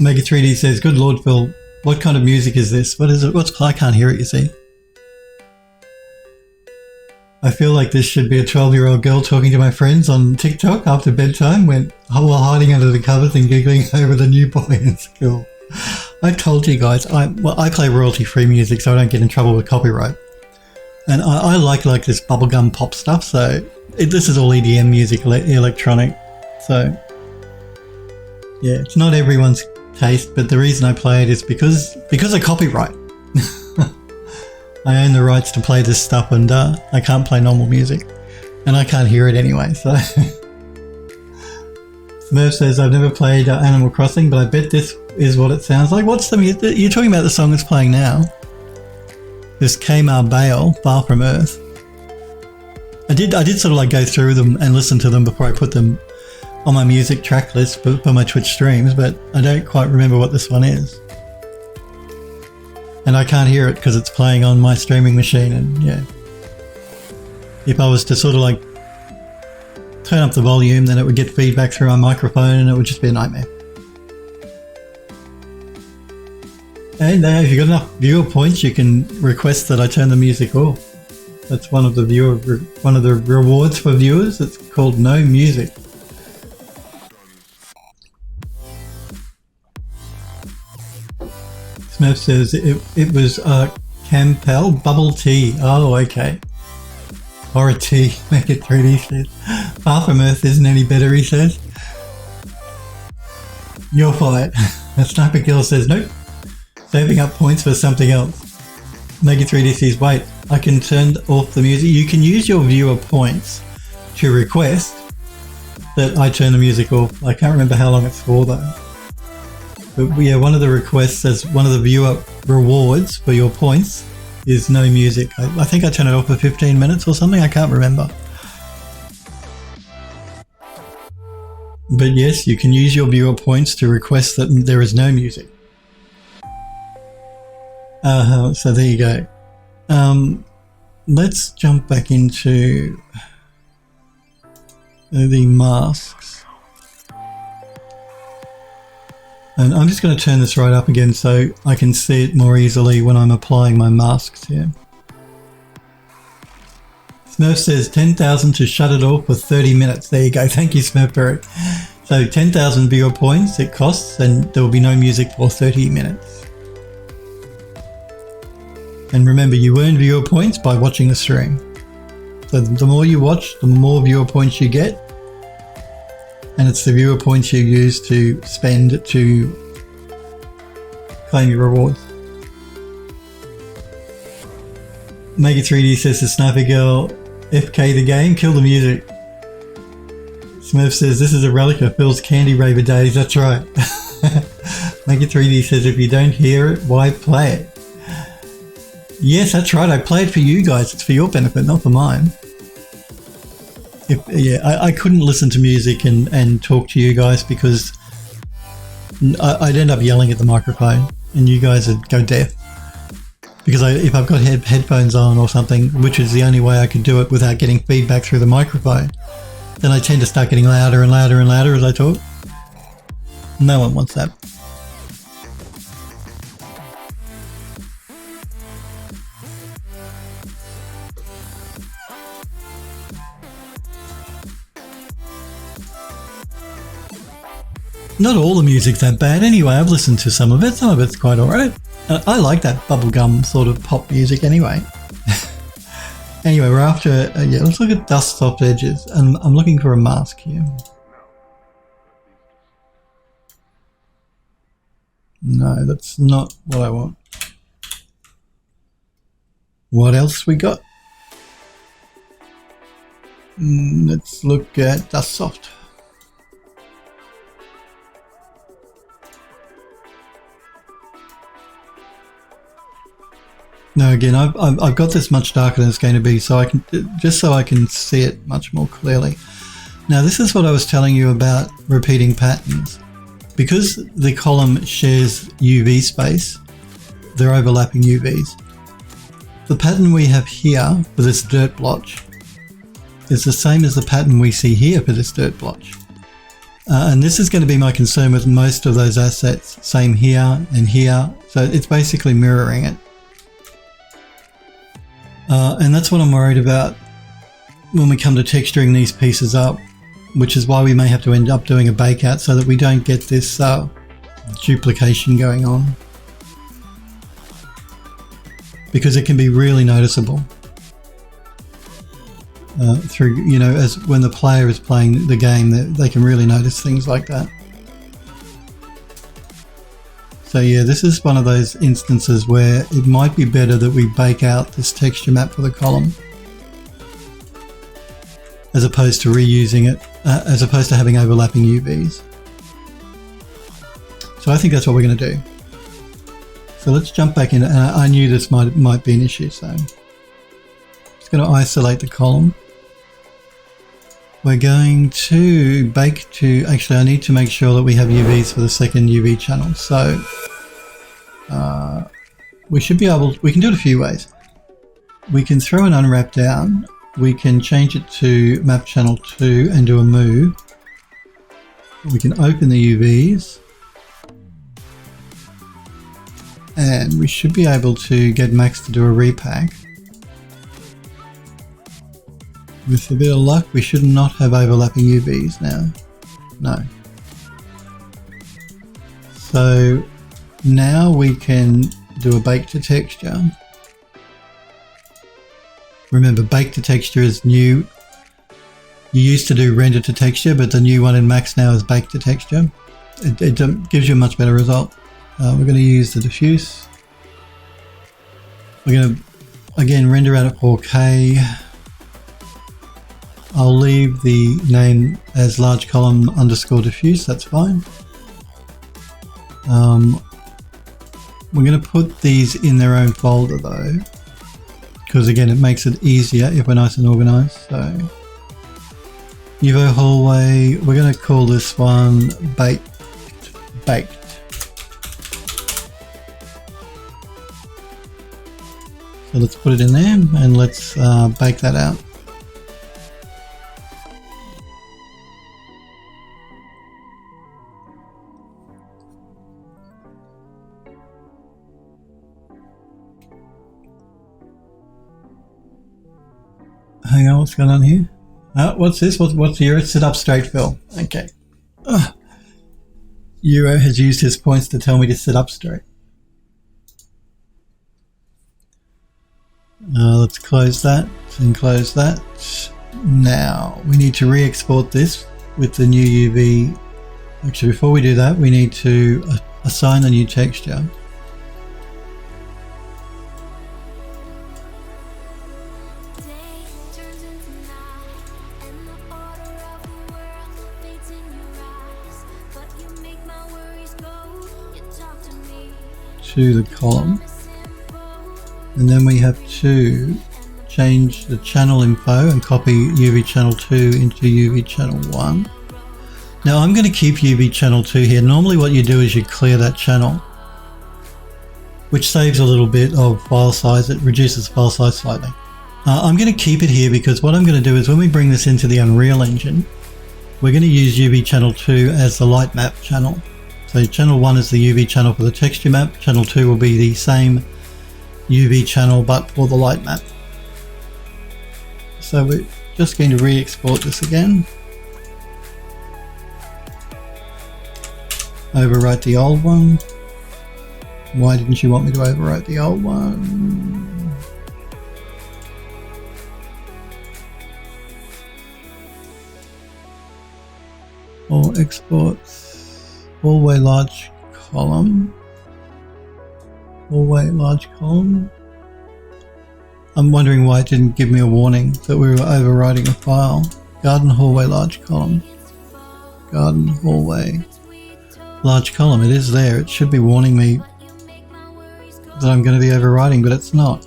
Speaker 1: Mega 3D says, good Lord Phil, what kind of music is this? What is it? I can't hear it, you see. I feel like this should be a 12-year-old girl talking to my friends on TikTok after bedtime while hiding under the covers and giggling over the new boy in school. I told you guys, I play royalty-free music so I don't get in trouble with copyright. And I like this bubblegum pop stuff, so this is all EDM music, electronic. So, yeah, it's not everyone's taste, but the reason I play it is because of copyright. I own the rights to play this stuff, and I can't play normal music, and I can't hear it anyway. So Smurf says, I've never played Animal Crossing, but I bet this is what it sounds like. What's the music? You're talking about the song that's playing now? This Kamar Bale, Far From Earth. I did sort of like go through them and listen to them before I put them on my music track list for my Twitch streams, but I don't quite remember what this one is. And I can't hear it because it's playing on my streaming machine, and yeah. if I was to sort of like turn up the volume, then it would get feedback through my microphone and it would just be a nightmare. And if you've got enough viewer points, you can request that I turn the music off. That's one of the rewards for viewers. It's called no music. Smurf says it was Campbell bubble tea. Oh, okay. Or a tea. Make it 3D says. Far from Earth isn't any better, he says. You're fired. Sniper Killer says nope. Saving up points for something else. Make it 3D says wait. I can turn off the music. You can use your viewer points to request that I turn the music off. I can't remember how long it's for though. But yeah, one of the requests as one of the viewer rewards for your points is no music. I think I turn it off for 15 minutes or something. I can't remember. But yes, you can use your viewer points to request that there is no music. So there you go. Let's jump back into the masks. And I'm just going to turn this right up again so I can see it more easily when I'm applying my masks here. Smurf says 10,000 to shut it off for 30 minutes. There you go. Thank you, Smurfberry. So 10,000 viewer points it costs and there will be no music for 30 minutes. And remember, you earn viewer points by watching the stream. So the more you watch, the more viewer points you get. And it's the viewer points you use to spend to claim your rewards. Mega 3D says to Sniper Girl, FK the game, kill the music. Smurf says this is a relic of Phil's Candy Raver days. That's right. Mega 3D says if you don't hear it, why play it? Yes, that's right. I play it for you guys. It's for your benefit, not for mine. I couldn't listen to music and talk to you guys because I'd end up yelling at the microphone and you guys would go deaf. Because if I've got headphones on or something, which is the only way I could do it without getting feedback through the microphone, then I tend to start getting louder and louder and louder as I talk. No one wants that. Not all the music's that bad anyway. I've listened to some of it. Some of it's quite alright. I like that bubblegum sort of pop music anyway. Anyway, we're after... yeah, let's look at dust soft edges. And I'm looking for a mask here. No, that's not what I want. What else we got? Let's look at dust soft. No, again, I've got this much darker than it's going to be, so I can just so I can see it much more clearly. Now, this is what I was telling you about repeating patterns. Because the column shares UV space, they're overlapping UVs. The pattern we have here for this dirt blotch is the same as the pattern we see here for this dirt blotch. And this is going to be my concern with most of those assets. Same here and here. So it's basically mirroring it. And that's what I'm worried about when we come to texturing these pieces up, which is why we may have to end up doing a bake out so that we don't get this duplication going on. Because it can be really noticeable through, you know, as when the player is playing the game, they can really notice things like that. So yeah, this is one of those instances where it might be better that we bake out this texture map for the column as opposed to reusing it, as opposed to having overlapping UVs. So I think that's what we're going to do. So let's jump back in. I knew this might be an issue, so I'm just going to isolate the column. We're going to bake to, actually I need to make sure that we have UVs for the second UV channel. So we should be able, we can do it a few ways. We can throw an unwrap down we can change it to map channel 2 and do a move. We can open the UVs. And we should be able to get Max to do a repack. With a bit of luck, we should not have overlapping UVs now. No. So now we can do a bake to texture. Remember, bake to texture is new. You used to do render to texture, but the new one in Max now is bake to texture. It gives you a much better result. We're going to use the diffuse. We're going to, again, render out at 4K. I'll leave the name as large column underscore diffuse, that's fine. We're going to put these in their own folder though, because again, it makes it easier if we're nice and organized. So, UVO hallway, we're going to call this one baked. So let's put it in there and let's bake that out. Hang on, what's going on here? What's this? What's Euro? Sit up straight, Phil. Okay. Euro has used his points to tell me to sit up straight. Let's close that and close that. Now we need to re-export this with the new UV. Actually, before we do that, we need to assign a new texture. To the column. And then we have to change the channel info and copy UV channel 2 into UV channel 1. Now I'm going to keep UV channel 2 here. Normally what you do is you clear that channel, which saves a little bit of file size. It reduces file size slightly. I'm going to keep it here because what I'm going to do is when we bring this into the Unreal Engine, we're going to use UV channel 2 as the light map channel. So channel 1 is the UV channel for the texture map. Channel 2 will be the same UV channel but for the light map. So we're just going to re-export this again. Overwrite the old one. Why didn't you want me to overwrite the old one? All exports. Hallway large column. Hallway large column. I'm wondering why it didn't give me a warning that we were overwriting a file. Garden hallway large column. Garden hallway large column. It is there. It should be warning me that I'm going to be overwriting, but it's not.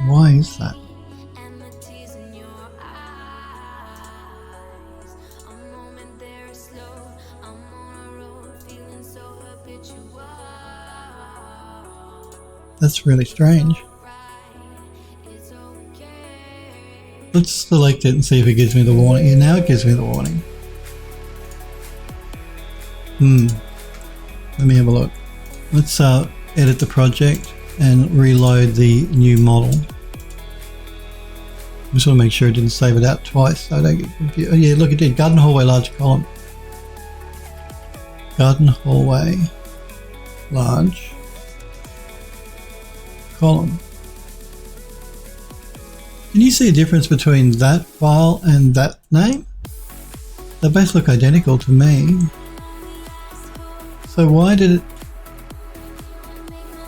Speaker 1: Why is that? That's really strange. Let's select it and see if it gives me the warning. Yeah, now it gives me the warning. Let me have a look. Let's edit the project and reload the new model. Just want to make sure it didn't save it out twice so I don't get confused. Oh yeah, look, it did. Garden hallway large column. Garden hallway large column. Can you see a difference between that file and that name? They both look identical to me. So why did it?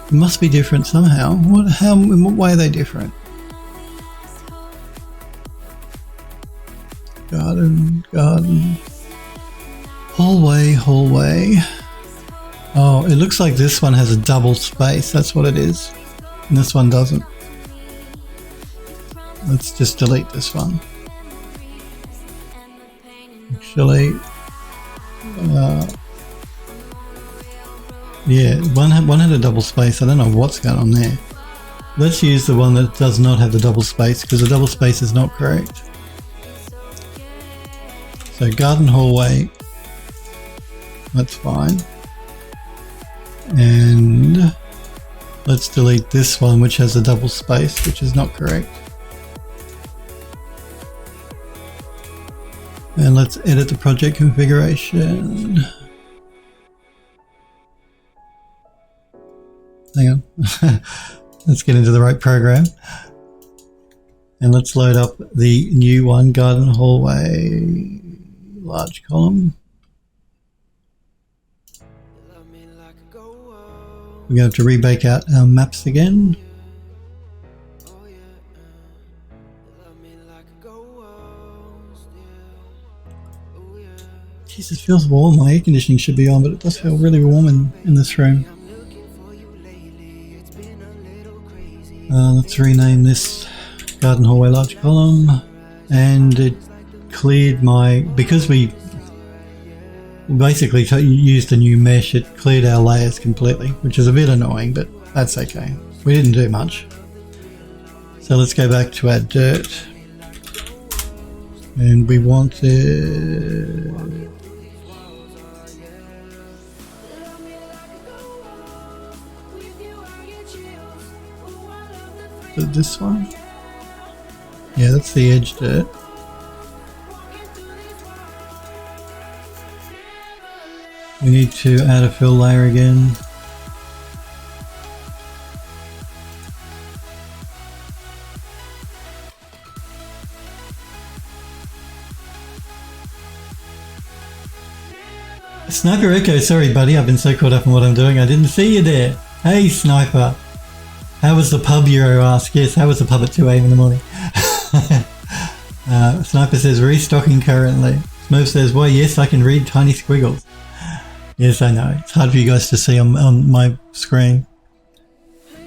Speaker 1: It must be different somehow. In what way are they different? Garden. Hallway. Oh, it looks like this one has a double space. That's what it is. And this one doesn't. Let's just delete this one. Actually, yeah, one had a double space. I don't know what's going on there. let's use the one that does not have the double space, because the double space is not correct. So garden hallway, that's fine. And let's delete this one, which has a double space, which is not correct. And let's edit the project configuration. Hang on. Let's get into the right program. And let's load up the new one, garden hallway, large column. We're going to have to rebake out our maps again. Jesus, it feels warm. My air conditioning should be on, but it does feel really warm in this room. Let's rename this garden hallway large column, and it cleared my, because we basically used a new mesh, it cleared our layers completely, which is a bit annoying, but that's okay. We didn't do much. So let's go back to our dirt, and we want it. This one? Yeah, that's the edge dirt. We need to add a fill layer again. Sniper Echo, sorry buddy, I've been so caught up in what I'm doing, I didn't see you there. Hey Sniper! How was the pub, Euro asks? Yes, how was the pub at 2 AM in the morning? Sniper says, restocking currently. Smurf says, why yes, I can read tiny squiggles. Yes, I know. It's hard for you guys to see on my screen.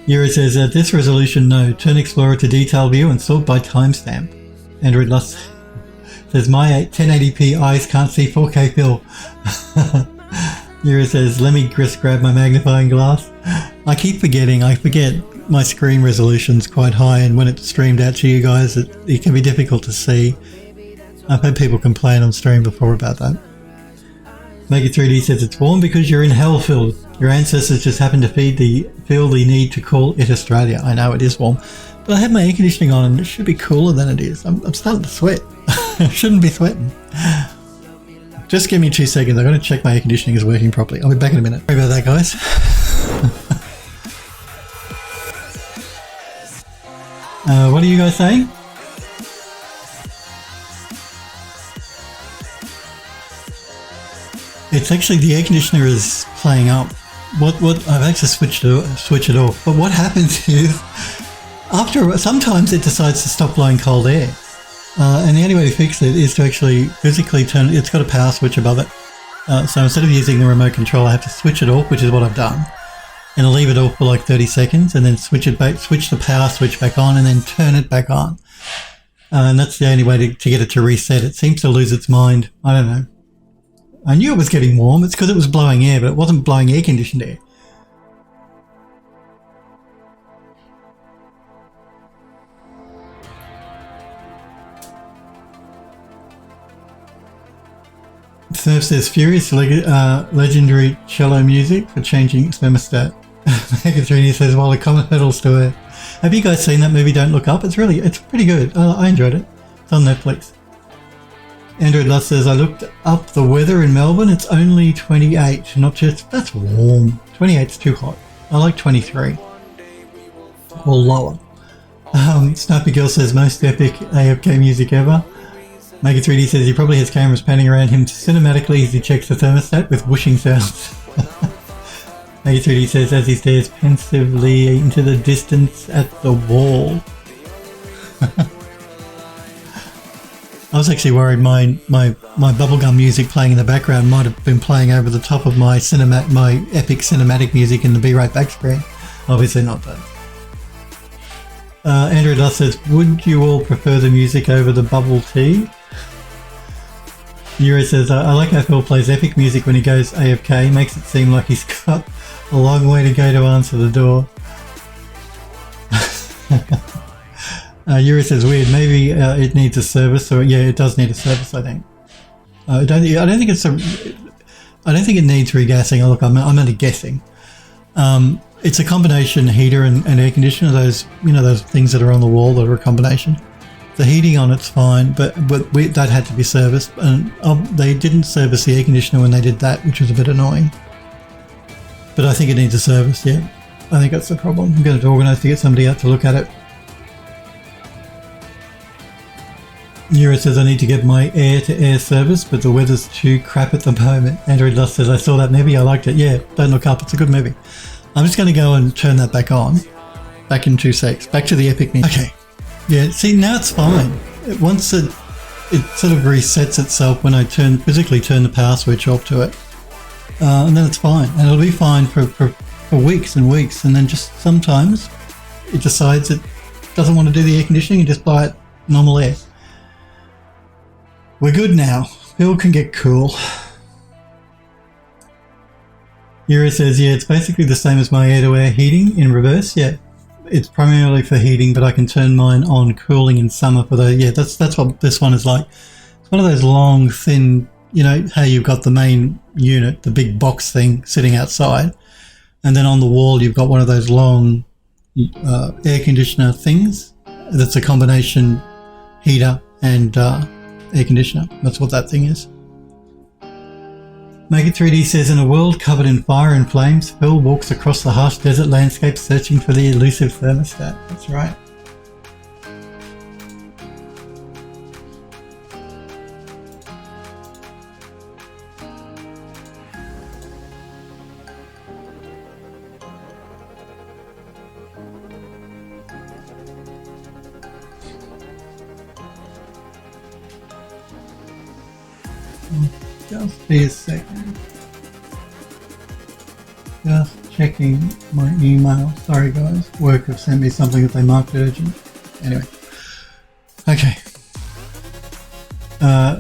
Speaker 1: Euro says, at this resolution, no. Turn Explorer to detail view and sort by timestamp. Android Lust says, my 1080p eyes can't see 4K Phil. Euro says, let me just grab my magnifying glass. I keep forgetting, I forget my screen resolution's quite high, and when it's streamed out to you guys, it can be difficult to see. I've had people complain on stream before about that. Make It 3D says it's warm because you're in Hellfield. Your ancestors just happened to feel the need to call it Australia. I know it is warm, but I have my air conditioning on and it should be cooler than it is. I'm starting to sweat. I shouldn't be sweating. Just give me 2 seconds. I'm going to check my air conditioning is working properly. I'll be back in a minute. Sorry about that, guys. What are you guys saying? It's actually the air conditioner is playing up. What I've actually switch it off. But what happens is sometimes it decides to stop blowing cold air. And the only way to fix it is to actually physically turn it. It's got a power switch above it. So instead of using the remote control, I have to switch it off, which is what I've done. And I'll leave it off for like 30 seconds and then switch the power switch back on and then turn it back on. And that's the only way to get it to reset. It seems to lose its mind. I don't know. I knew it was getting warm. It's because it was blowing air, but it wasn't blowing air-conditioned air. Surf says, furious legendary cello music for changing thermostat. Megatrini says, while the comet hurdles to Earth. Have you guys seen that movie, Don't Look Up? It's pretty good. I enjoyed it. It's on Netflix. Android Lust says, I looked up the weather in Melbourne. It's only 28. That's warm. 28's too hot. I like 23. Or lower. Snappy Girl says, most epic AFK music ever. Mega3D says he probably has cameras panning around him cinematically as he checks the thermostat with whooshing sounds. Mega3D says as he stares pensively into the distance at the wall. I was actually worried my bubblegum music playing in the background might have been playing over the top of my epic cinematic music in the Be Right Back screen. Obviously not though. Andrew Duss says, would you all prefer the music over the bubble tea? Yuri says, I like how Phil plays epic music when he goes AFK. Makes it seem like he's got a long way to go to answer the door. Yuri says weird. Maybe it needs a service, or yeah, it does need a service. I think. I don't think it's a. I don't think it needs regassing. Look, I'm only guessing. It's a combination heater and air conditioner. Those those things that are on the wall that are a combination. The heating on it's fine, but that had to be serviced, and they didn't service the air conditioner when they did that, which was a bit annoying. But I think it needs a service. Yeah, I think that's the problem. I'm going to organise to get somebody out to look at it. Nura says I need to get my air-to-air service, but the weather's too crap at the moment. Android Lost says I saw that movie, I liked it. Yeah, don't look up, it's a good movie. I'm just going to go and turn that back on. Back in 2 secs. Back to the Epic Mini. Okay. Yeah, see, now it's fine. Once it sort of resets itself when I physically turn the power switch off to it. And then it's fine. And it'll be fine for weeks and weeks. And then just sometimes it decides it doesn't want to do the air conditioning and just buy it normal air. We're good now. Bill can get cool. Yura says, yeah, it's basically the same as my air-to-air heating in reverse. Yeah, it's primarily for heating, but I can turn mine on cooling in summer for the... Yeah, that's what this one is like. It's one of those long, thin... You know how you've got the main unit, the big box thing sitting outside, and then on the wall you've got one of those long air conditioner things. That's a combination heater and... air conditioner. That's what that thing is. Make It 3D says, in a world covered in fire and flames, Phil walks across the harsh desert landscape searching for the elusive thermostat. That's right. Just be a second. Just checking my email. Sorry guys, work have sent me something that they marked urgent. Anyway. Okay.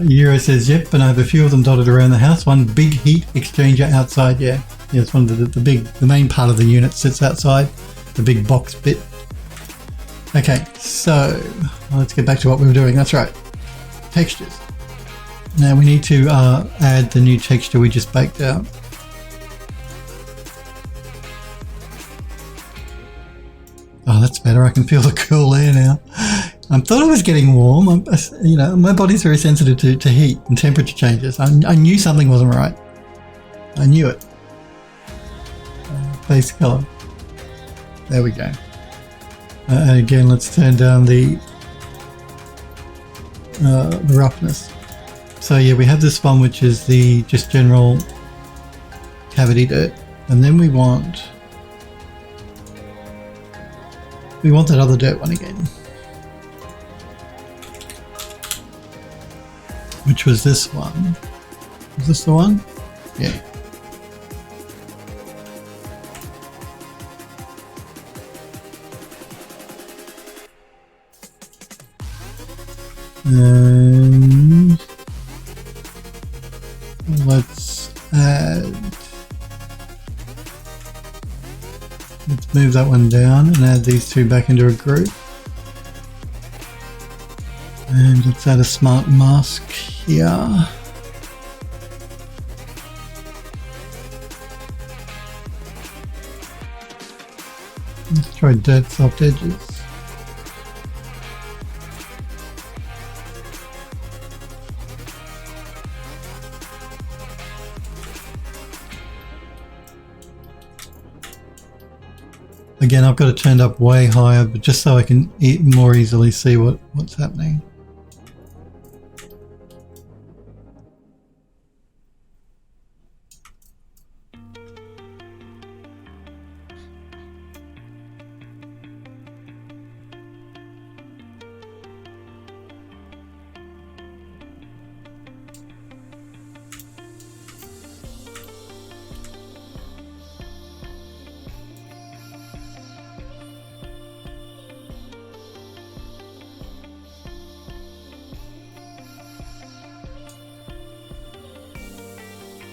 Speaker 1: Euro says, yep, and I have a few of them dotted around the house. One big heat exchanger outside, yeah. Yeah, it's one of the main part of the unit sits outside. The big box bit. Okay, so let's get back to what we were doing. That's right. Textures. Now we need to add the new texture we just baked out. Oh, that's better. I can feel the cool air now. I thought I was getting warm. You know, my body's very sensitive to heat and temperature changes. I knew something wasn't right. I knew it. Face color. There we go. And again, let's turn down the roughness. So yeah, we have this one which is the just general cavity dirt, and then we want that other dirt one again, which was this one. Is this the one? Yeah. And let's move that one down and add these two back into a group. And let's add a smart mask here. Let's try dirt soft edges. Again, I've got it turned up way higher, but just so I can more easily see what's happening.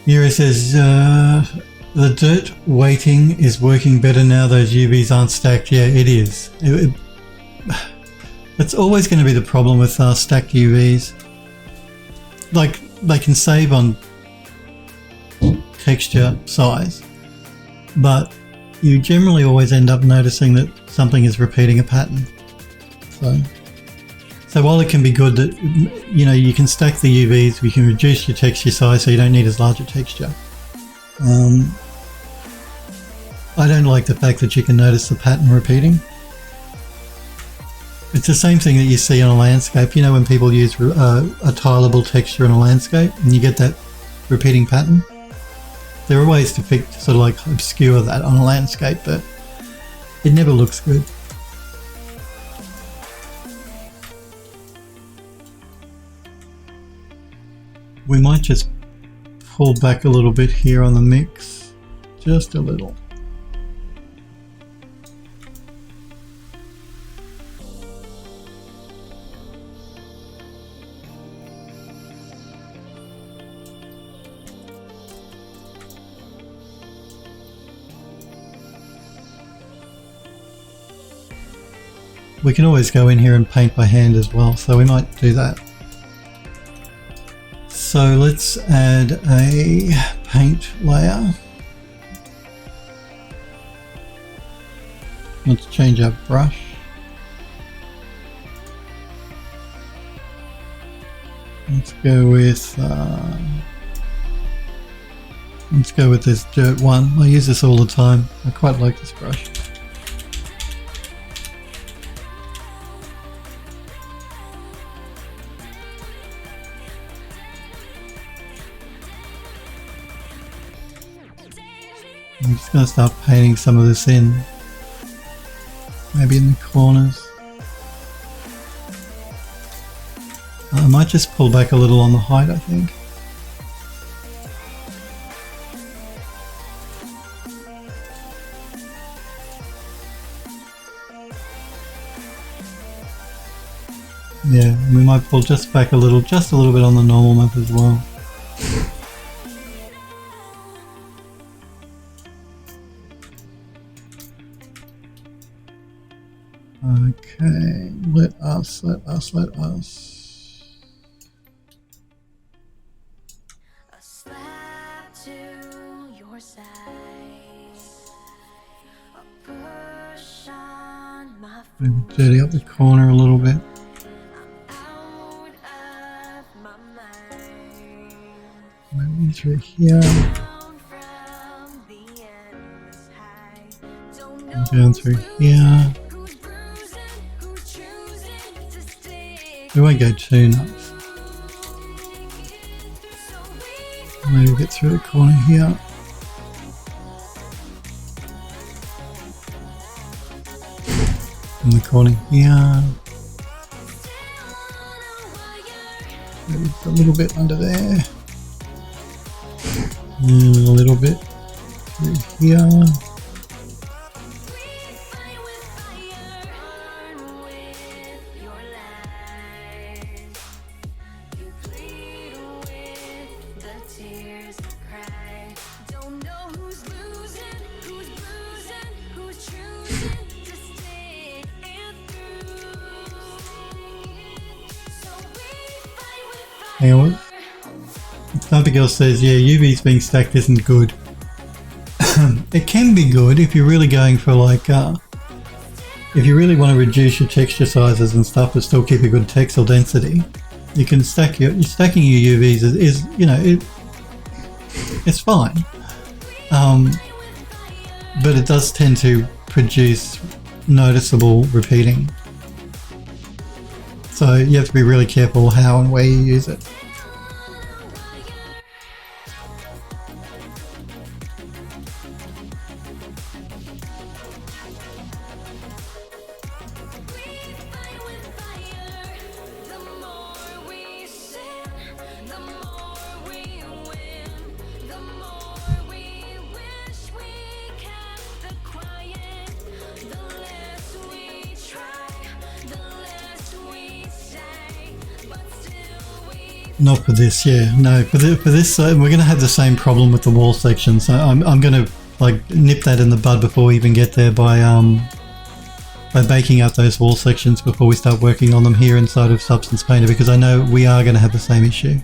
Speaker 1: Mira says, the dirt weighting is working better now those UVs aren't stacked. Yeah, it is. That's always going to be the problem with stacked UVs. Like, they can save on texture size, but you generally always end up noticing that something is repeating a pattern. So while it can be good that, you know, you can stack the UVs, we can reduce your texture size so you don't need as large a texture. I don't like the fact that you can notice the pattern repeating. It's the same thing that you see on a landscape. You know, when people use a tileable texture in a landscape and you get that repeating pattern? There are ways to sort of like obscure that on a landscape, but it never looks good. We might just pull back a little bit here on the mix, just a little. We can always go in here and paint by hand as well, so we might do that. So let's add a paint layer. Let's change our brush. Let's go with this dirt one. I use this all the time. I quite like this brush. I'm just going to start painting some of this in, maybe in the corners. I might just pull back a little on the height, I think. Yeah, we might pull just back a little, just a little bit on the normal map as well. Okay, let us. A slap to your size, a push on my maybe dirty up the corner a little bit. Maybe through here. And down through here. We won't go too nuts. Maybe get through the corner here. In the corner here. Maybe a little bit under there. And a little bit through here. Hang on. Something else says, yeah, UVs being stacked isn't good. It can be good if you're really going for like, if you really want to reduce your texture sizes and stuff but still keep a good textile density. You can stacking your UVs is you know, it's fine. But it does tend to produce noticeable repeating. So you have to be really careful how and where you use it. Not for this, yeah. No, for this, we're going to have the same problem with the wall section. So I'm going to like nip that in the bud before we even get there by by baking out those wall sections before we start working on them here inside of Substance Painter, because I know we are going to have the same issue.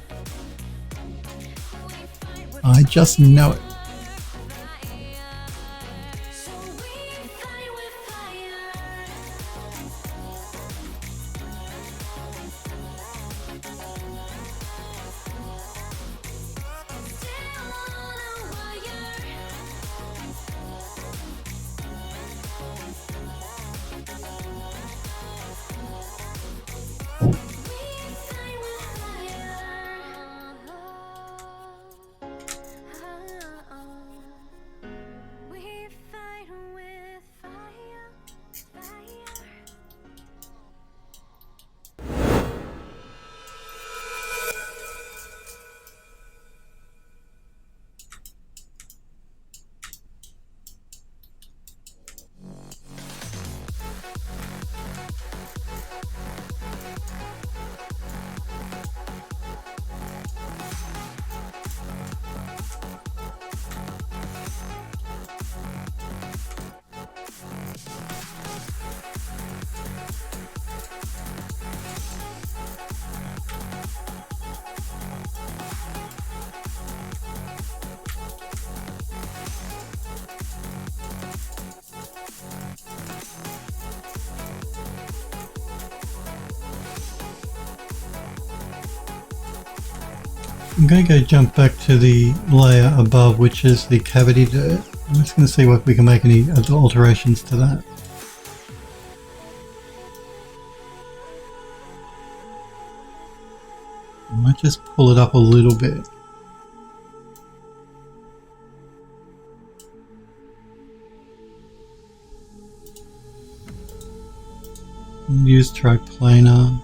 Speaker 1: I just know it. I'm going to go jump back to the layer above, which is the cavity dirt. I'm just going to see if we can make any alterations to that. I might just pull it up a little bit. Use triplanar.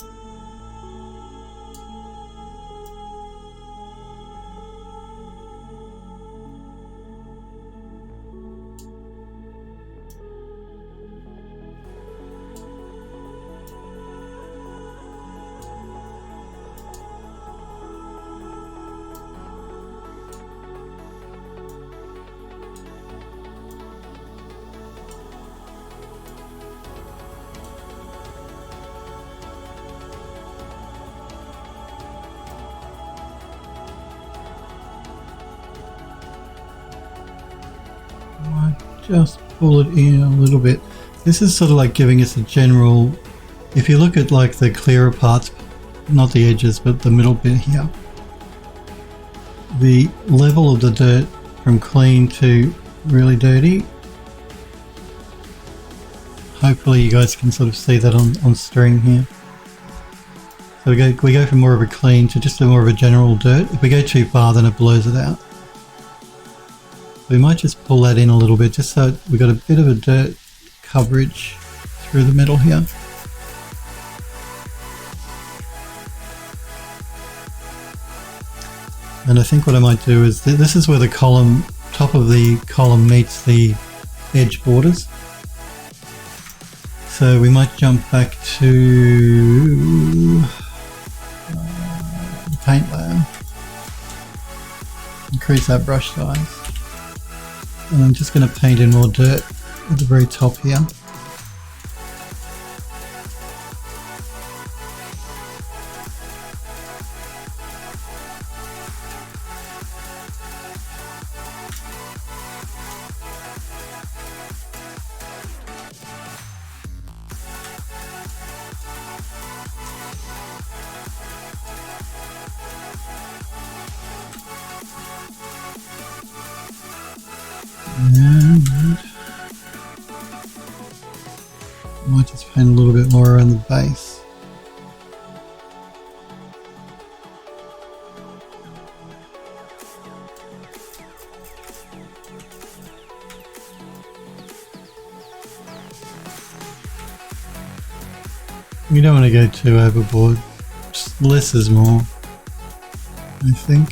Speaker 1: Just pull it in a little bit. This is sort of like giving us a general, if you look at like the clearer parts, not the edges but the middle bit here, the level of the dirt from clean to really dirty, hopefully you guys can sort of see that on string here. So we go from more of a clean to just a more of a general dirt. If we go too far then it blows it out. We might just pull that in a little bit just so we've got a bit of a dirt coverage through the middle here. And I think what I might do is, this is where the column, top of the column meets the edge borders. So we might jump back to the paint layer, increase that brush size. And I'm just going to paint in more dirt at the very top here. And I might just paint a little bit more around the base. You don't want to go too overboard, just less is more, I think.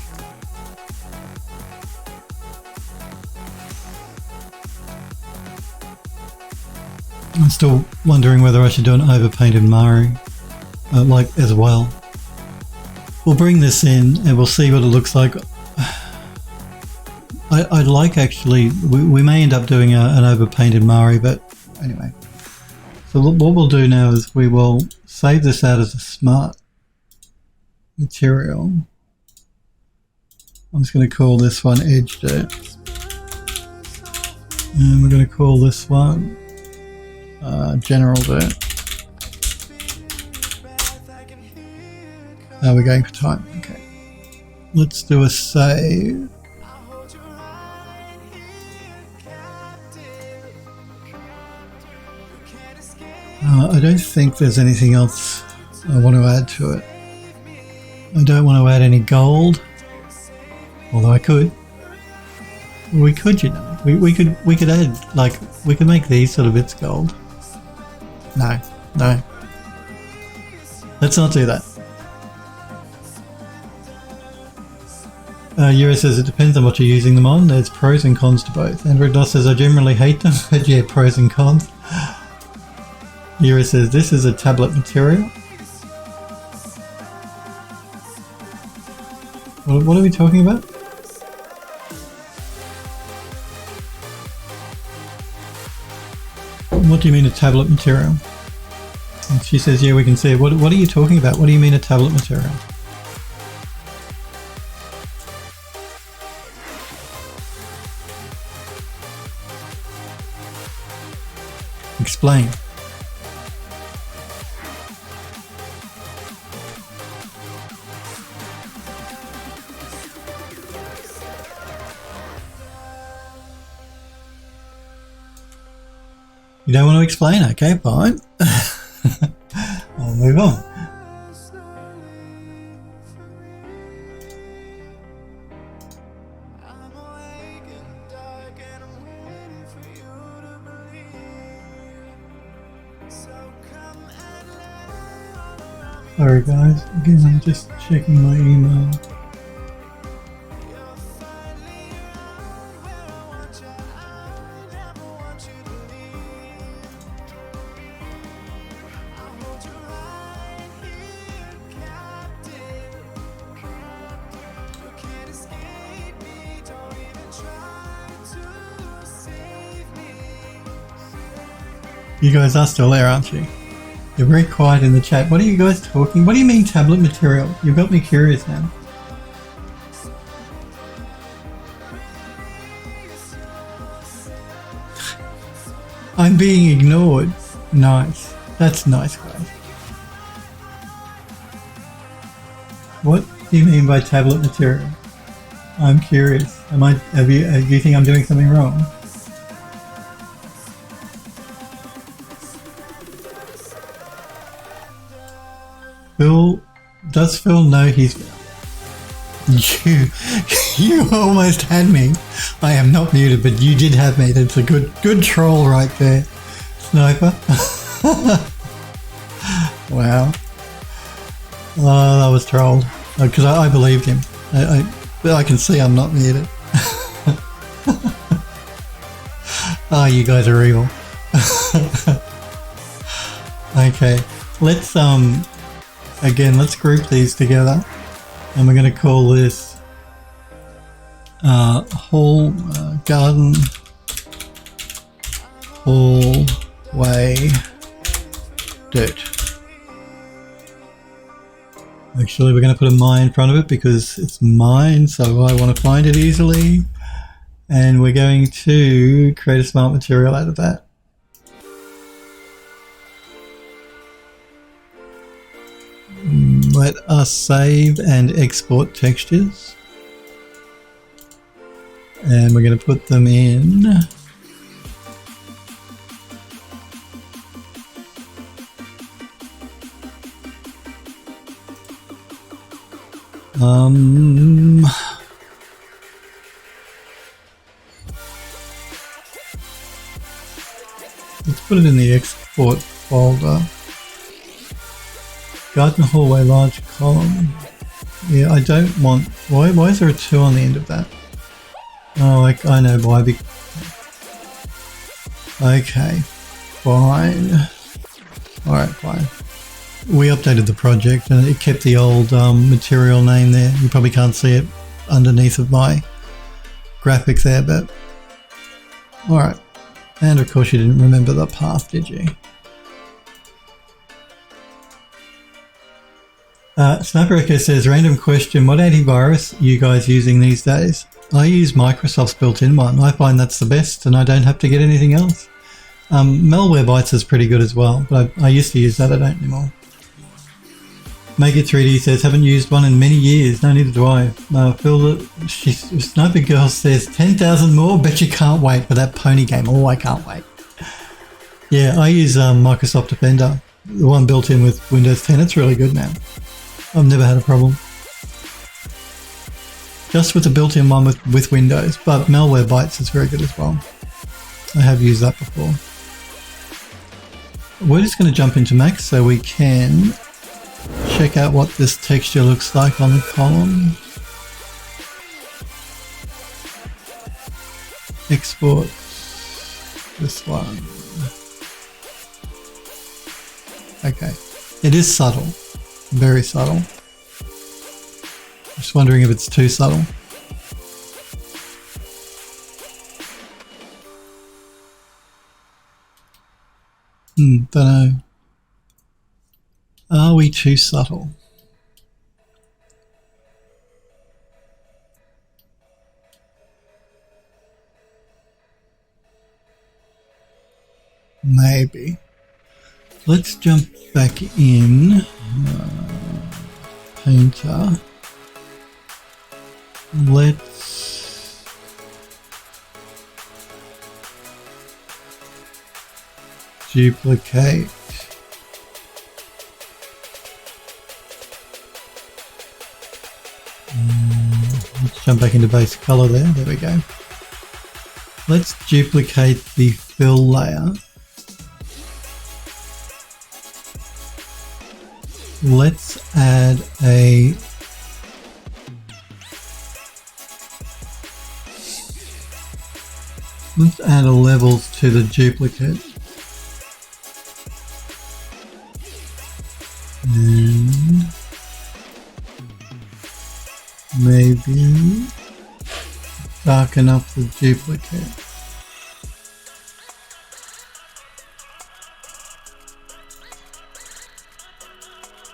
Speaker 1: I'm still wondering whether I should do an overpainted Mari, like as well. We'll bring this in and we'll see what it looks like. I'd like actually, we may end up doing an overpainted Mari, but anyway. So So what we'll do now is we will save this out as a smart material. I'm just going to call this one edge dirt. And we're going to call this one general dirt. Now we're going for time. Okay. Let's do a save. I don't think there's anything else I want to add to it. I don't want to add any gold, although I could. We could, you know. We could add, like, we could make these sort of bits gold. No. Let's not do that. Euro says it depends on what you're using them on. There's pros and cons to both. Android Doss says I generally hate them, but yeah, pros and cons. Euro says this is a tablet material. What are we talking about? What do you mean a tablet material? And she says, yeah, we can see it. What are you talking about? What do you mean a tablet material? Explain. You don't want to explain? Okay, fine. I'll move on. Sorry guys, again I'm just checking my email. You guys are still there, aren't you? You're very quiet in the chat. What are you guys talking? What do you mean tablet material? You've got me curious now. I'm being ignored. Nice. That's nice, guys. What do you mean by tablet material? I'm curious. Do you think I'm doing something wrong? Does Phil know he's... You almost had me. I am not muted, but you did have me. That's a good troll right there. Sniper. Wow. Oh, that was trolled. Because I believed him. I can see I'm not muted. Oh, you guys are evil. Okay. Let's group these together, and we're going to call this garden hallway dirt. Actually, we're going to put a my in front of it because it's mine, so I want to find it easily, and we're going to create a smart material out of that. Let us save and export textures, and we're going to put them in let's put it in the export folder. Garden hallway large column. Yeah, I don't want... Why is there a 2 on the end of that? Oh, I know why. Okay, fine. Alright, fine. We updated the project and it kept the old material name there. You probably can't see it underneath of my graphic there, but... Alright. And of course you didn't remember the path, did you? Sniper Echo says, random question, what antivirus are you guys using these days? I use Microsoft's built-in one. I find that's the best and I don't have to get anything else. Malwarebytes is pretty good as well, but I used to use that, I don't anymore. Make It 3D says, haven't used one in many years. No, neither do I. Sniper Girl says, 10,000 more? Bet you can't wait for that pony game. Oh, I can't wait. Yeah, I use Microsoft Defender, the one built in with Windows 10. It's really good now. I've never had a problem. Just with the built-in one with Windows, but Malwarebytes is very good as well. I have used that before. We're just going to jump into Mac so we can check out what this texture looks like on the column. Export this one. Okay, it is subtle, very subtle. Just wondering if it's too subtle. Don't know. Are we too subtle? Maybe. Let's jump back in. Painter. Let's duplicate. Let's jump back into base color there. There we go. Let's duplicate the fill layer. Let's add a levels to the duplicate. And maybe darken up the duplicate.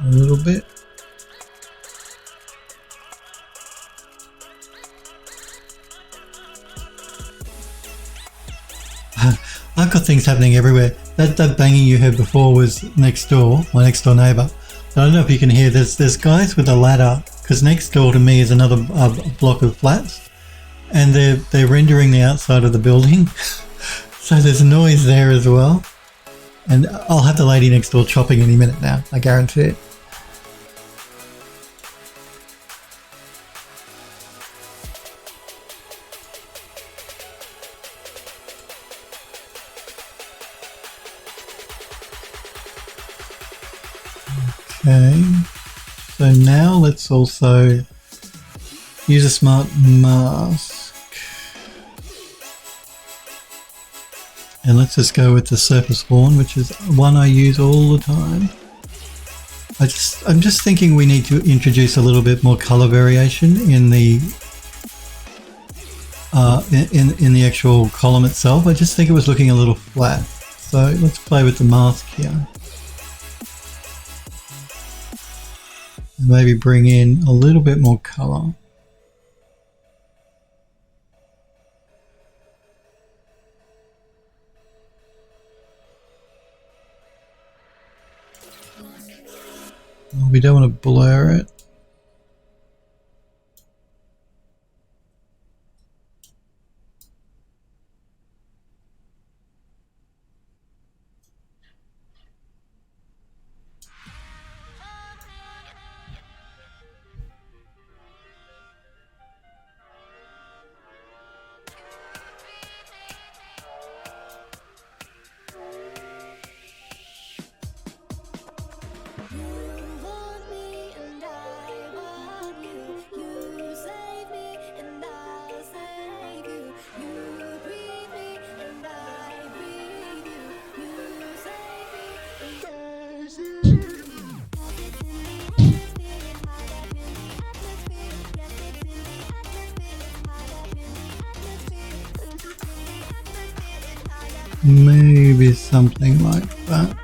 Speaker 1: A little bit. I've got things happening everywhere. That banging you heard before was next door, my next door neighbour. I don't know if you can hear, there's guys with a ladder, because next door to me is another block of flats, and they're rendering the outside of the building. So there's noise there as well. And I'll have the lady next door chopping any minute now, I guarantee it. Okay, so now let's also use a smart mask, and let's just go with the surface horn, which is one I use all the time. I'm just thinking we need to introduce a little bit more color variation in the in the actual column itself. I just think it was looking a little flat, so let's play with the mask here. Maybe bring in a little bit more color. We don't want to blur it. Maybe something like that.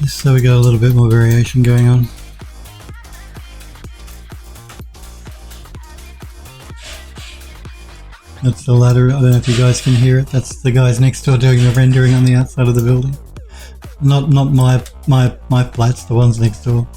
Speaker 1: So we got a little bit more variation going on. That's the ladder. I don't know if you guys can hear it. That's the guys next door doing the rendering on the outside of the building. Not my flats, the ones next door.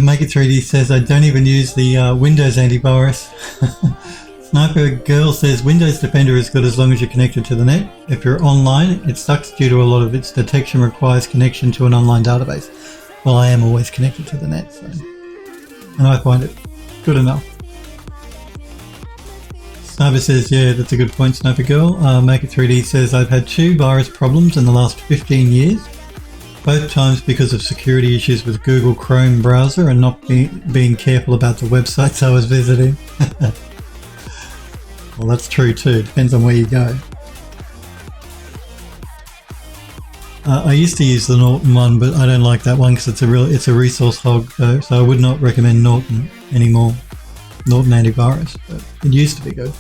Speaker 1: Make It 3D says, I don't even use the Windows antivirus. Sniper Girl says, Windows Defender is good as long as you're connected to the net. If you're online, it sucks due to a lot of its detection requires connection to an online database. Well, I am always connected to the net, so... and I find it good enough. Sniper says, yeah, that's a good point, Sniper Girl. Make It 3D says, I've had 2 virus problems in the last 15 years. Both times because of security issues with Google Chrome browser and not being careful about the websites I was visiting. Well, that's true too. Depends on where you go. I used to use the Norton one, but I don't like that one because it's a resource hog, though, so I would not recommend Norton anymore. Norton antivirus, but it used to be good.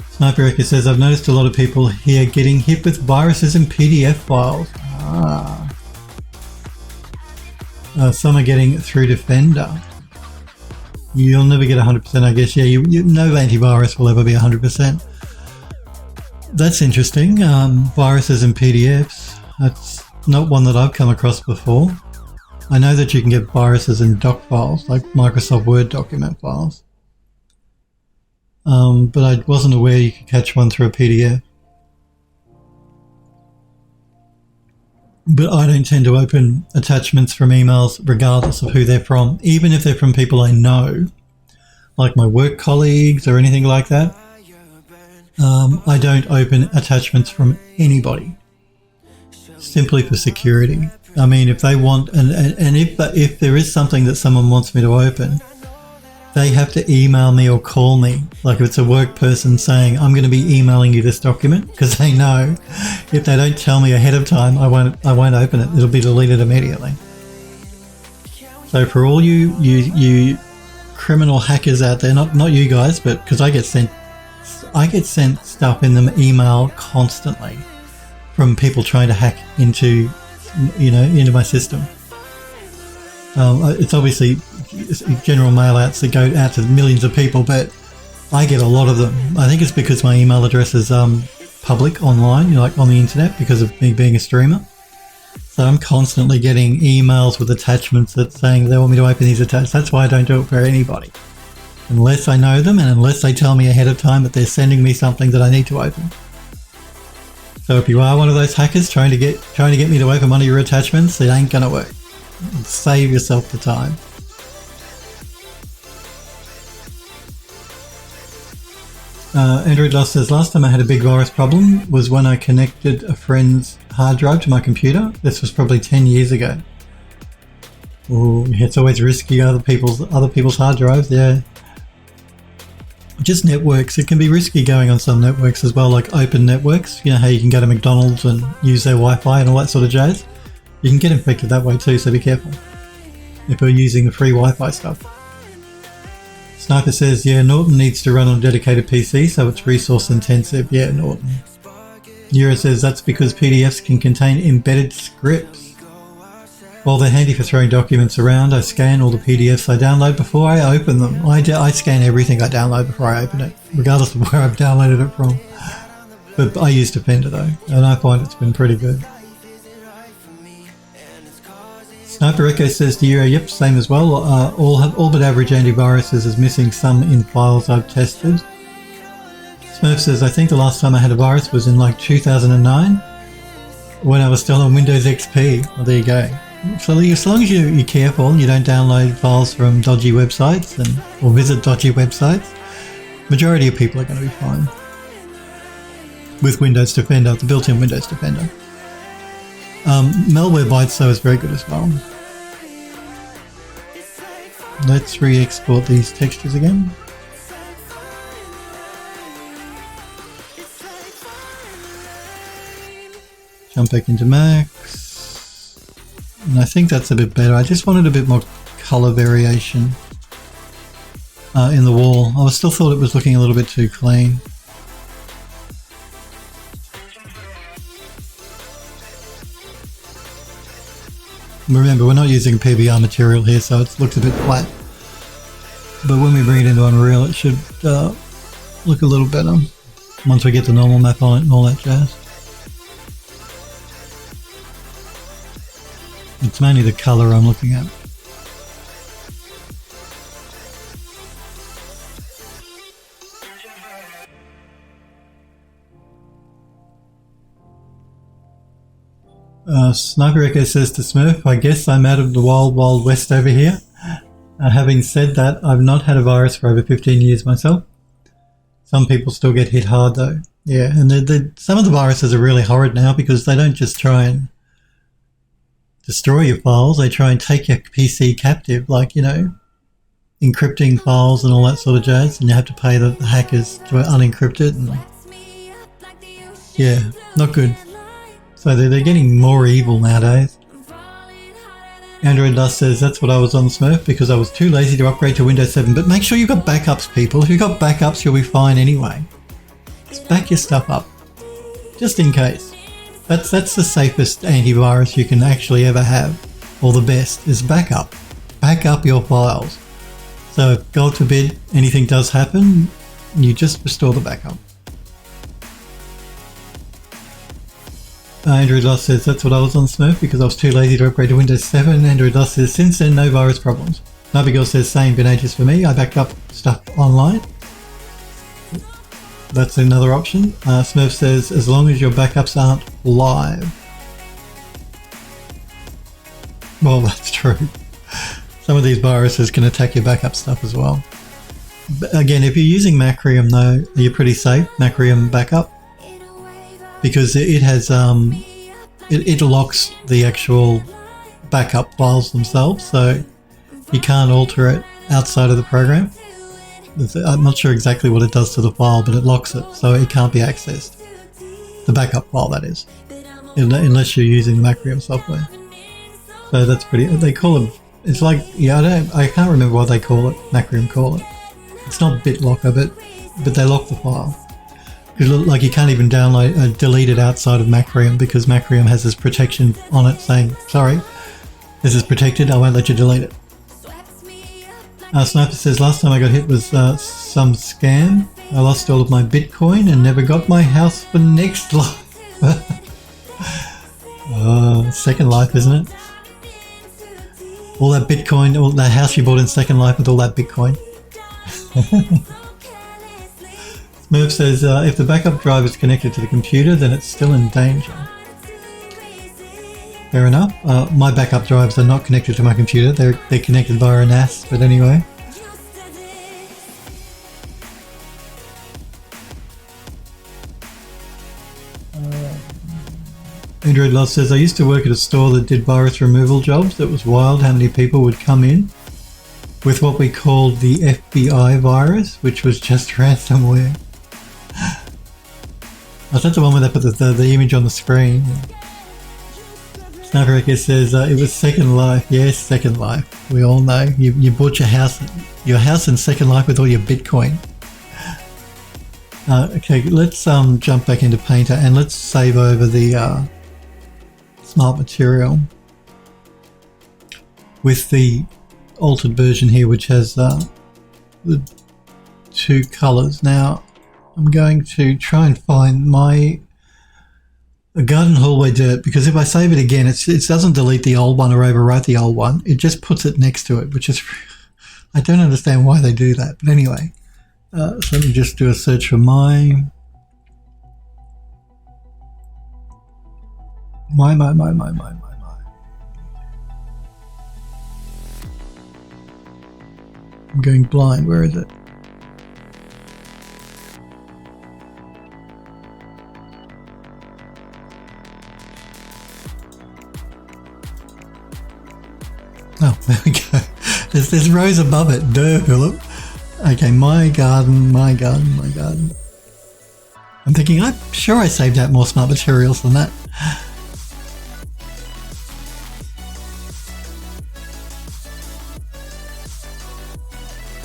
Speaker 1: Sniper Echo says, I've noticed a lot of people here getting hit with viruses in PDF files. Some are getting through Defender. You'll never get 100%, I guess. Yeah, no antivirus will ever be 100%. That's interesting. Viruses in PDFs. That's not one that I've come across before. I know that you can get viruses in doc files, like Microsoft Word document files. But I wasn't aware you could catch one through a PDF. But I don't tend to open attachments from emails regardless of who they're from, even if they're from people I know, like my work colleagues or anything like that. I don't open attachments from anybody, simply for security. I mean, if they want, and if there is something that someone wants me to open, they have to email me or call me. Like if it's a work person saying, I'm going to be emailing you this document, because they know if they don't tell me ahead of time, I won't open it. It'll be deleted immediately. So for all you criminal hackers out there, not you guys, but because I get sent stuff in the email constantly from people trying to hack into my system. It's obviously general mail outs that go out to millions of people, but I get a lot of them. I think it's because my email address is public online, like on the internet, because of me being a streamer. So I'm constantly getting emails with attachments that saying they want me to open these attachments. That's why I don't do it for anybody, unless I know them and unless they tell me ahead of time that they're sending me something that I need to open. So if you are one of those hackers trying to get me to open one of your attachments, it ain't gonna work. Save yourself the time. Android Lost says, last time I had a big virus problem was when I connected a friend's hard drive to my computer. This was probably 10 years ago. Ooh, it's always risky, other people's hard drives, yeah. Just networks, it can be risky going on some networks as well, like open networks. You know how you can go to McDonald's and use their Wi-Fi and all that sort of jazz? You can get infected that way too, so be careful if you're using the free Wi-Fi stuff. Sniper says, yeah, Norton needs to run on a dedicated PC, so it's resource intensive. Yeah, Norton. Nero says that's because PDFs can contain embedded scripts. While they're handy for throwing documents around, I scan all the PDFs I download before I open them. I scan everything I download before I open it, regardless of where I've downloaded it from. But I use Defender though, and I find it's been pretty good. Sniper Echo says to you, yep, same as well. All but average antiviruses is missing some in files I've tested. Smurf says, I think the last time I had a virus was in like 2009 when I was still on Windows XP. Well, there you go. So as long as you're careful and you don't download files from dodgy websites or visit dodgy websites, majority of people are going to be fine with Windows Defender, the built-in Windows Defender. Malware Bytes though is very good as well. Let's re-export these textures again. jump back into Max. And I think that's a bit better. I just wanted a bit more color variation in the wall. I still thought it was looking a little bit too clean. Remember, we're not using PBR material here, so it looks a bit flat. But when we bring it into Unreal, it should look a little better once we get the normal map on it and all that jazz. It's mainly the color I'm looking at. Sniper Echo says to Smurf, I guess I'm out of the wild, wild west over here. Having said that, I've not had a virus for over 15 years myself. Some people still get hit hard though. Yeah, and some of the viruses are really horrid now because they don't just try and destroy your files, they try and take your PC captive, like, you know, encrypting files and all that sort of jazz, and you have to pay the hackers to unencrypt it. And yeah, not good. So they're getting more evil nowadays. Android Dust says, that's what I was on, Smurf, because I was too lazy to upgrade to Windows 7. But make sure you've got backups, people. If you've got backups, you'll be fine anyway. Just back your stuff up, just in case. That's the safest antivirus you can actually ever have, or the best, is backup. Back up your files. So if, God forbid, anything does happen, you just restore the backup. Android Lost says, that's what I was on, Smurf, because I was too lazy to upgrade to Windows 7. Android Lost says, since then, no virus problems. Nubby says, same, been ages for me. I backed up stuff online. That's another option. Smurf says, as long as your backups aren't live. Well, that's true. Some of these viruses can attack your backup stuff as well. But again, if you're using Macrium though, you're pretty safe. Macrium backup. Because it has it locks the actual backup files themselves, so you can't alter it outside of the program. I'm not sure exactly what it does to the file, but it locks it, so it can't be accessed. The backup file, that is, unless you're using the Macrium software. So that's pretty. They call it. It's like, yeah, I can't remember what they call it. Macrium call it. It's not BitLocker, but they lock the file. Like you can't even download, delete it outside of Macrium because Macrium has this protection on it saying, sorry, this is protected, I won't let you delete it. Sniper says, last time I got hit was some scam. I lost all of my Bitcoin and never got my house for next life. Second Life, isn't it? All that Bitcoin, all that house you bought in Second Life with all that Bitcoin. Smurf says, if the backup drive is connected to the computer, then it's still in danger. Fair enough. My backup drives are not connected to my computer. They're connected via a NAS, but anyway. Android Love says, I used to work at a store that did virus removal jobs. It was wild how many people would come in with what we called the FBI virus, which was just ransomware. Oh, that's the one where they put the image on the screen. Sniper Echo says, it was Second Life. Yes, Second Life. We all know. You bought your house in Second Life with all your Bitcoin. Okay, let's jump back into Painter and let's save over the Smart Material with the altered version here, which has the two colors. Now, I'm going to try and find my Garden Hallway Dirt, because if I save it again, it doesn't delete the old one or overwrite the old one. It just puts it next to it, which is, I don't understand why they do that. But anyway, so let me just do a search for my. I'm going blind. Where is it? Oh, there we go. There's rows above it. Duh, Philip. Okay, my garden. I'm thinking, I'm sure I saved out more Smart Materials than that.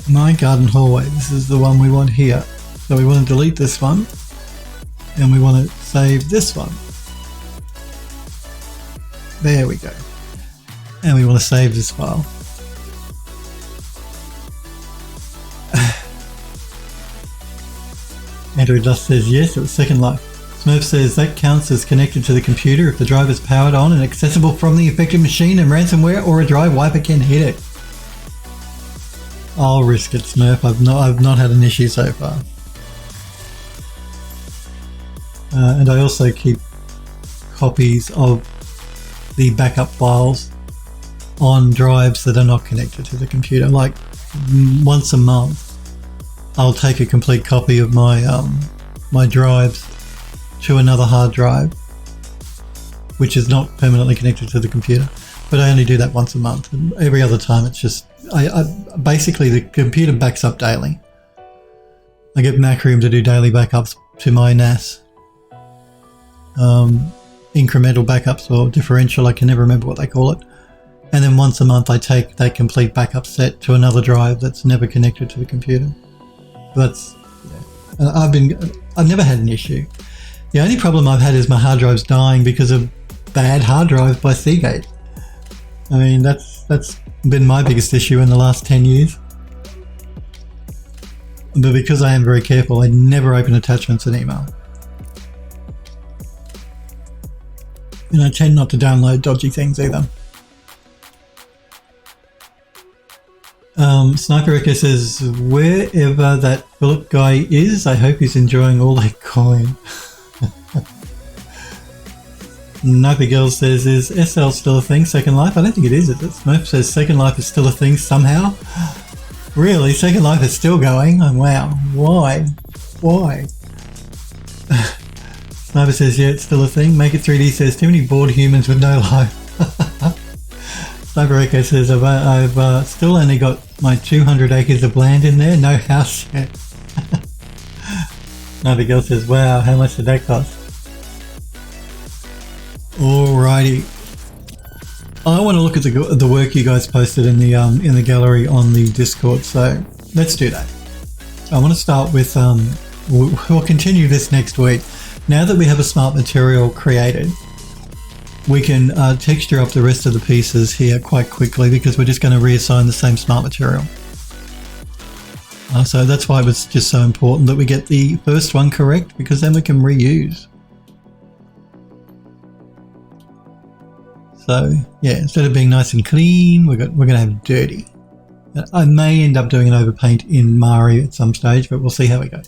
Speaker 1: My garden hallway. This is the one we want here. So we want to delete this one. And we want to save this one. There we go. And we want to save this file. Andrew Dust says yes, it was Second Life. Smurf says that counts as connected to the computer if the drive is powered on and accessible from the affected machine and ransomware or a drive wiper can hit it. I'll risk it, Smurf. I've not had an issue so far. And I also keep copies of the backup files on drives that are not connected to the computer. Like once a month, I'll take a complete copy of my my drives to another hard drive, which is not permanently connected to the computer. But I only do that once a month, and every other time it's just I basically the computer backs up daily. I get Macrium to do daily backups to my NAS. Incremental backups or differential, I can never remember what they call it. And then once a month I take that complete backup set to another drive that's never connected to the computer. That's, yeah. I've never had an issue. The only problem I've had is my hard drives dying because of bad hard drives by Seagate. I mean, that's been my biggest issue in the last 10 years. But because I am very careful, I never open attachments in email. And I tend not to download dodgy things either. Sniper Echo says, wherever that Philip guy is, I hope he's enjoying all that coin. Nappy Girl says, is SL still a thing, Second Life? I don't think it is it? Smurf says Second Life is still a thing somehow. Really? Second Life is still going? Oh, wow. Why? Sniper says, yeah, it's still a thing. Make It 3D says, too many bored humans with no life. Sniper Echo says, I've still only got my 200 acres of land in there, no house yet. Another girl says, wow, how much did that cost? Alrighty. I want to look at the work you guys posted in the gallery on the Discord, so let's do that. I want to start with, we'll continue this next week. Now that we have a smart material created, we can texture up the rest of the pieces here quite quickly because we're just going to reassign the same smart material. So that's why it was just so important that we get the first one correct, because then we can reuse. So yeah, instead of being nice and clean, we're going to have dirty. I may end up doing an overpaint in Mari at some stage, but we'll see how we go.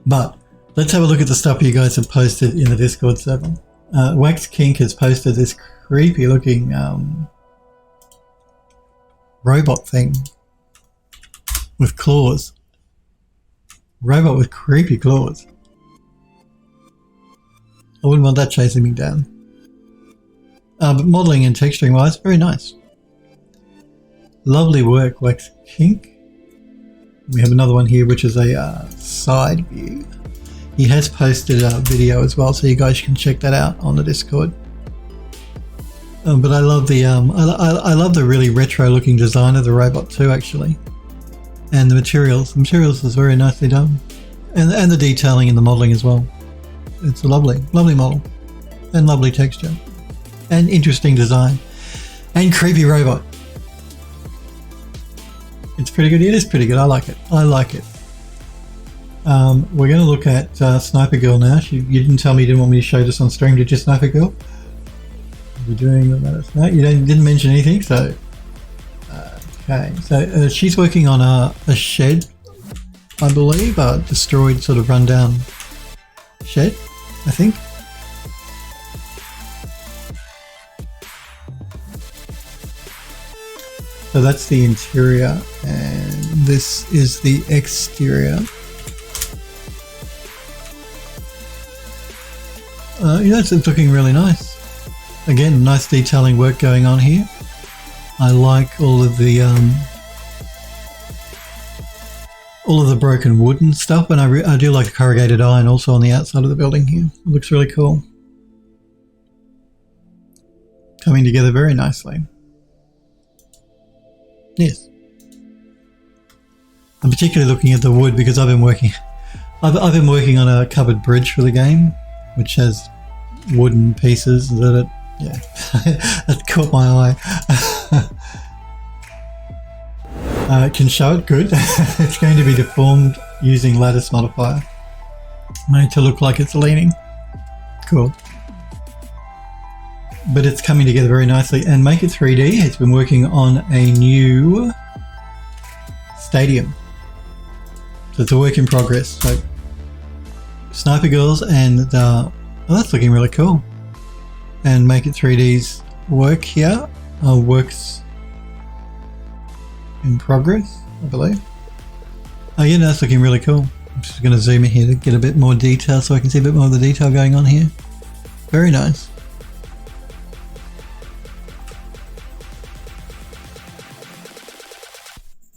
Speaker 1: But let's have a look at the stuff you guys have posted in the Discord server. Wax Kink has posted this creepy looking robot thing with claws. Robot with creepy claws. I wouldn't want that chasing me down. But modelling and texturing wise, very nice. Lovely work, Wax Kink. We have another one here which is a side view. He has posted a video as well, so you guys can check that out on the Discord. But I love the I love the really retro-looking design of the robot too, actually, and the materials. The materials is very nicely done, and the detailing and the modelling as well. It's a lovely model, and lovely texture, and interesting design, and creepy robot. It's pretty good. It is pretty good. I like it. We're going to look at Sniper Girl now. You didn't tell me you didn't want me to show this on stream, did you, Sniper Girl? We're doing that. No, you didn't mention anything, so... okay, so she's working on a shed, I believe, a destroyed sort of rundown shed, I think. So that's the interior, and this is the exterior. It's looking really nice. Again, nice detailing work going on here. I like all of the broken wood and stuff, and I do like the corrugated iron also on the outside of the building here. It looks really cool. Coming together very nicely. Yes. I'm particularly looking at the wood because I've been working on a covered bridge for the game, which has wooden pieces that it, yeah, that caught my eye. It can show it good. It's going to be deformed using lattice modifier, made to look like it's leaning. Cool. But it's coming together very nicely. And Make It 3D has been working on a new stadium. So it's a work in progress. So Sniper Girls and oh, that's looking really cool. And Make It 3D's work here works in progress, I believe. Oh yeah, no, that's looking really cool. I'm just going to zoom in here to get a bit more detail so I can see a bit more of the detail going on here. Very nice.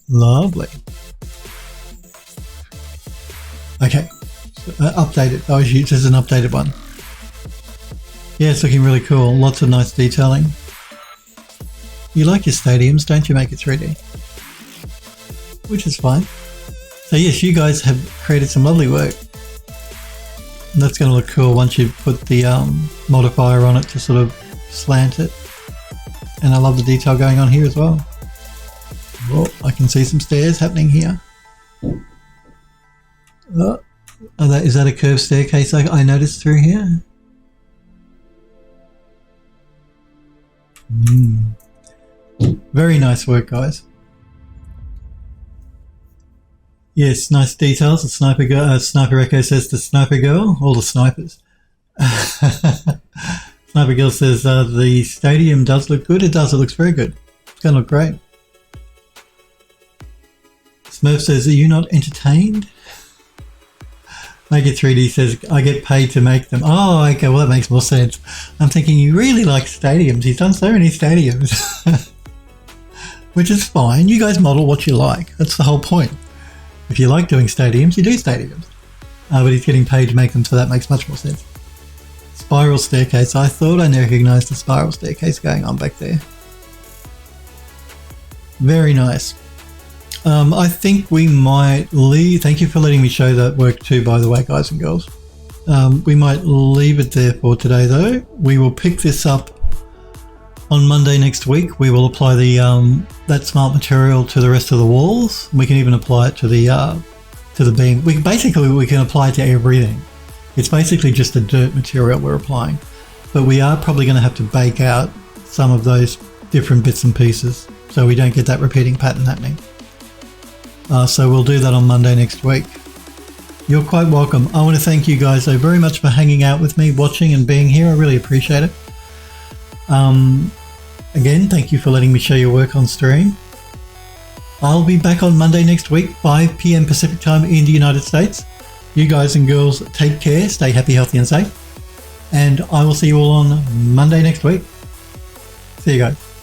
Speaker 1: Lovely. Okay, so, updated. Oh, this is an updated one. Yeah, it's looking really cool. Lots of nice detailing. You like your stadiums, don't you? Make It 3D, which is fine. So yes, you guys have created some lovely work. And that's going to look cool once you put the modifier on it to sort of slant it. And I love the detail going on here as well. Well, I can see some stairs happening here. Oh, is that a curved staircase I noticed through here? Very nice work, guys. Yes, nice details. The Sniper Girl, Sniper Echo says to Sniper Girl, all the snipers. Sniper Girl says the stadium does look good. It does. It looks very good. It's going to look great. Smurf says, are you not entertained? Make It 3D says, I get paid to make them. Oh, okay, well that makes more sense. I'm thinking you really like stadiums. He's done so many stadiums. Which is fine. You guys model what you like. That's the whole point. If you like doing stadiums, you do stadiums. But he's getting paid to make them, so that makes much more sense. Spiral staircase. I thought I recognised the spiral staircase going on back there. Very nice. I think we might leave. Thank you for letting me show that work too, by the way, guys and girls. We might leave it there for today, though. We will pick this up on Monday next week. We will apply the that smart material to the rest of the walls. We can even apply it to the beam. We can apply it to everything. It's basically just a dirt material we're applying, but we are probably going to have to bake out some of those different bits and pieces so we don't get that repeating pattern happening. So we'll do that on Monday next week. You're quite welcome. I want to thank you guys so very much for hanging out with me, watching and being here. I really appreciate it. Again, thank you for letting me show your work on stream. I'll be back on Monday next week, 5 p.m. Pacific time in the United States. You guys and girls take care, stay happy, healthy and safe. And I will see you all on Monday next week. See you guys.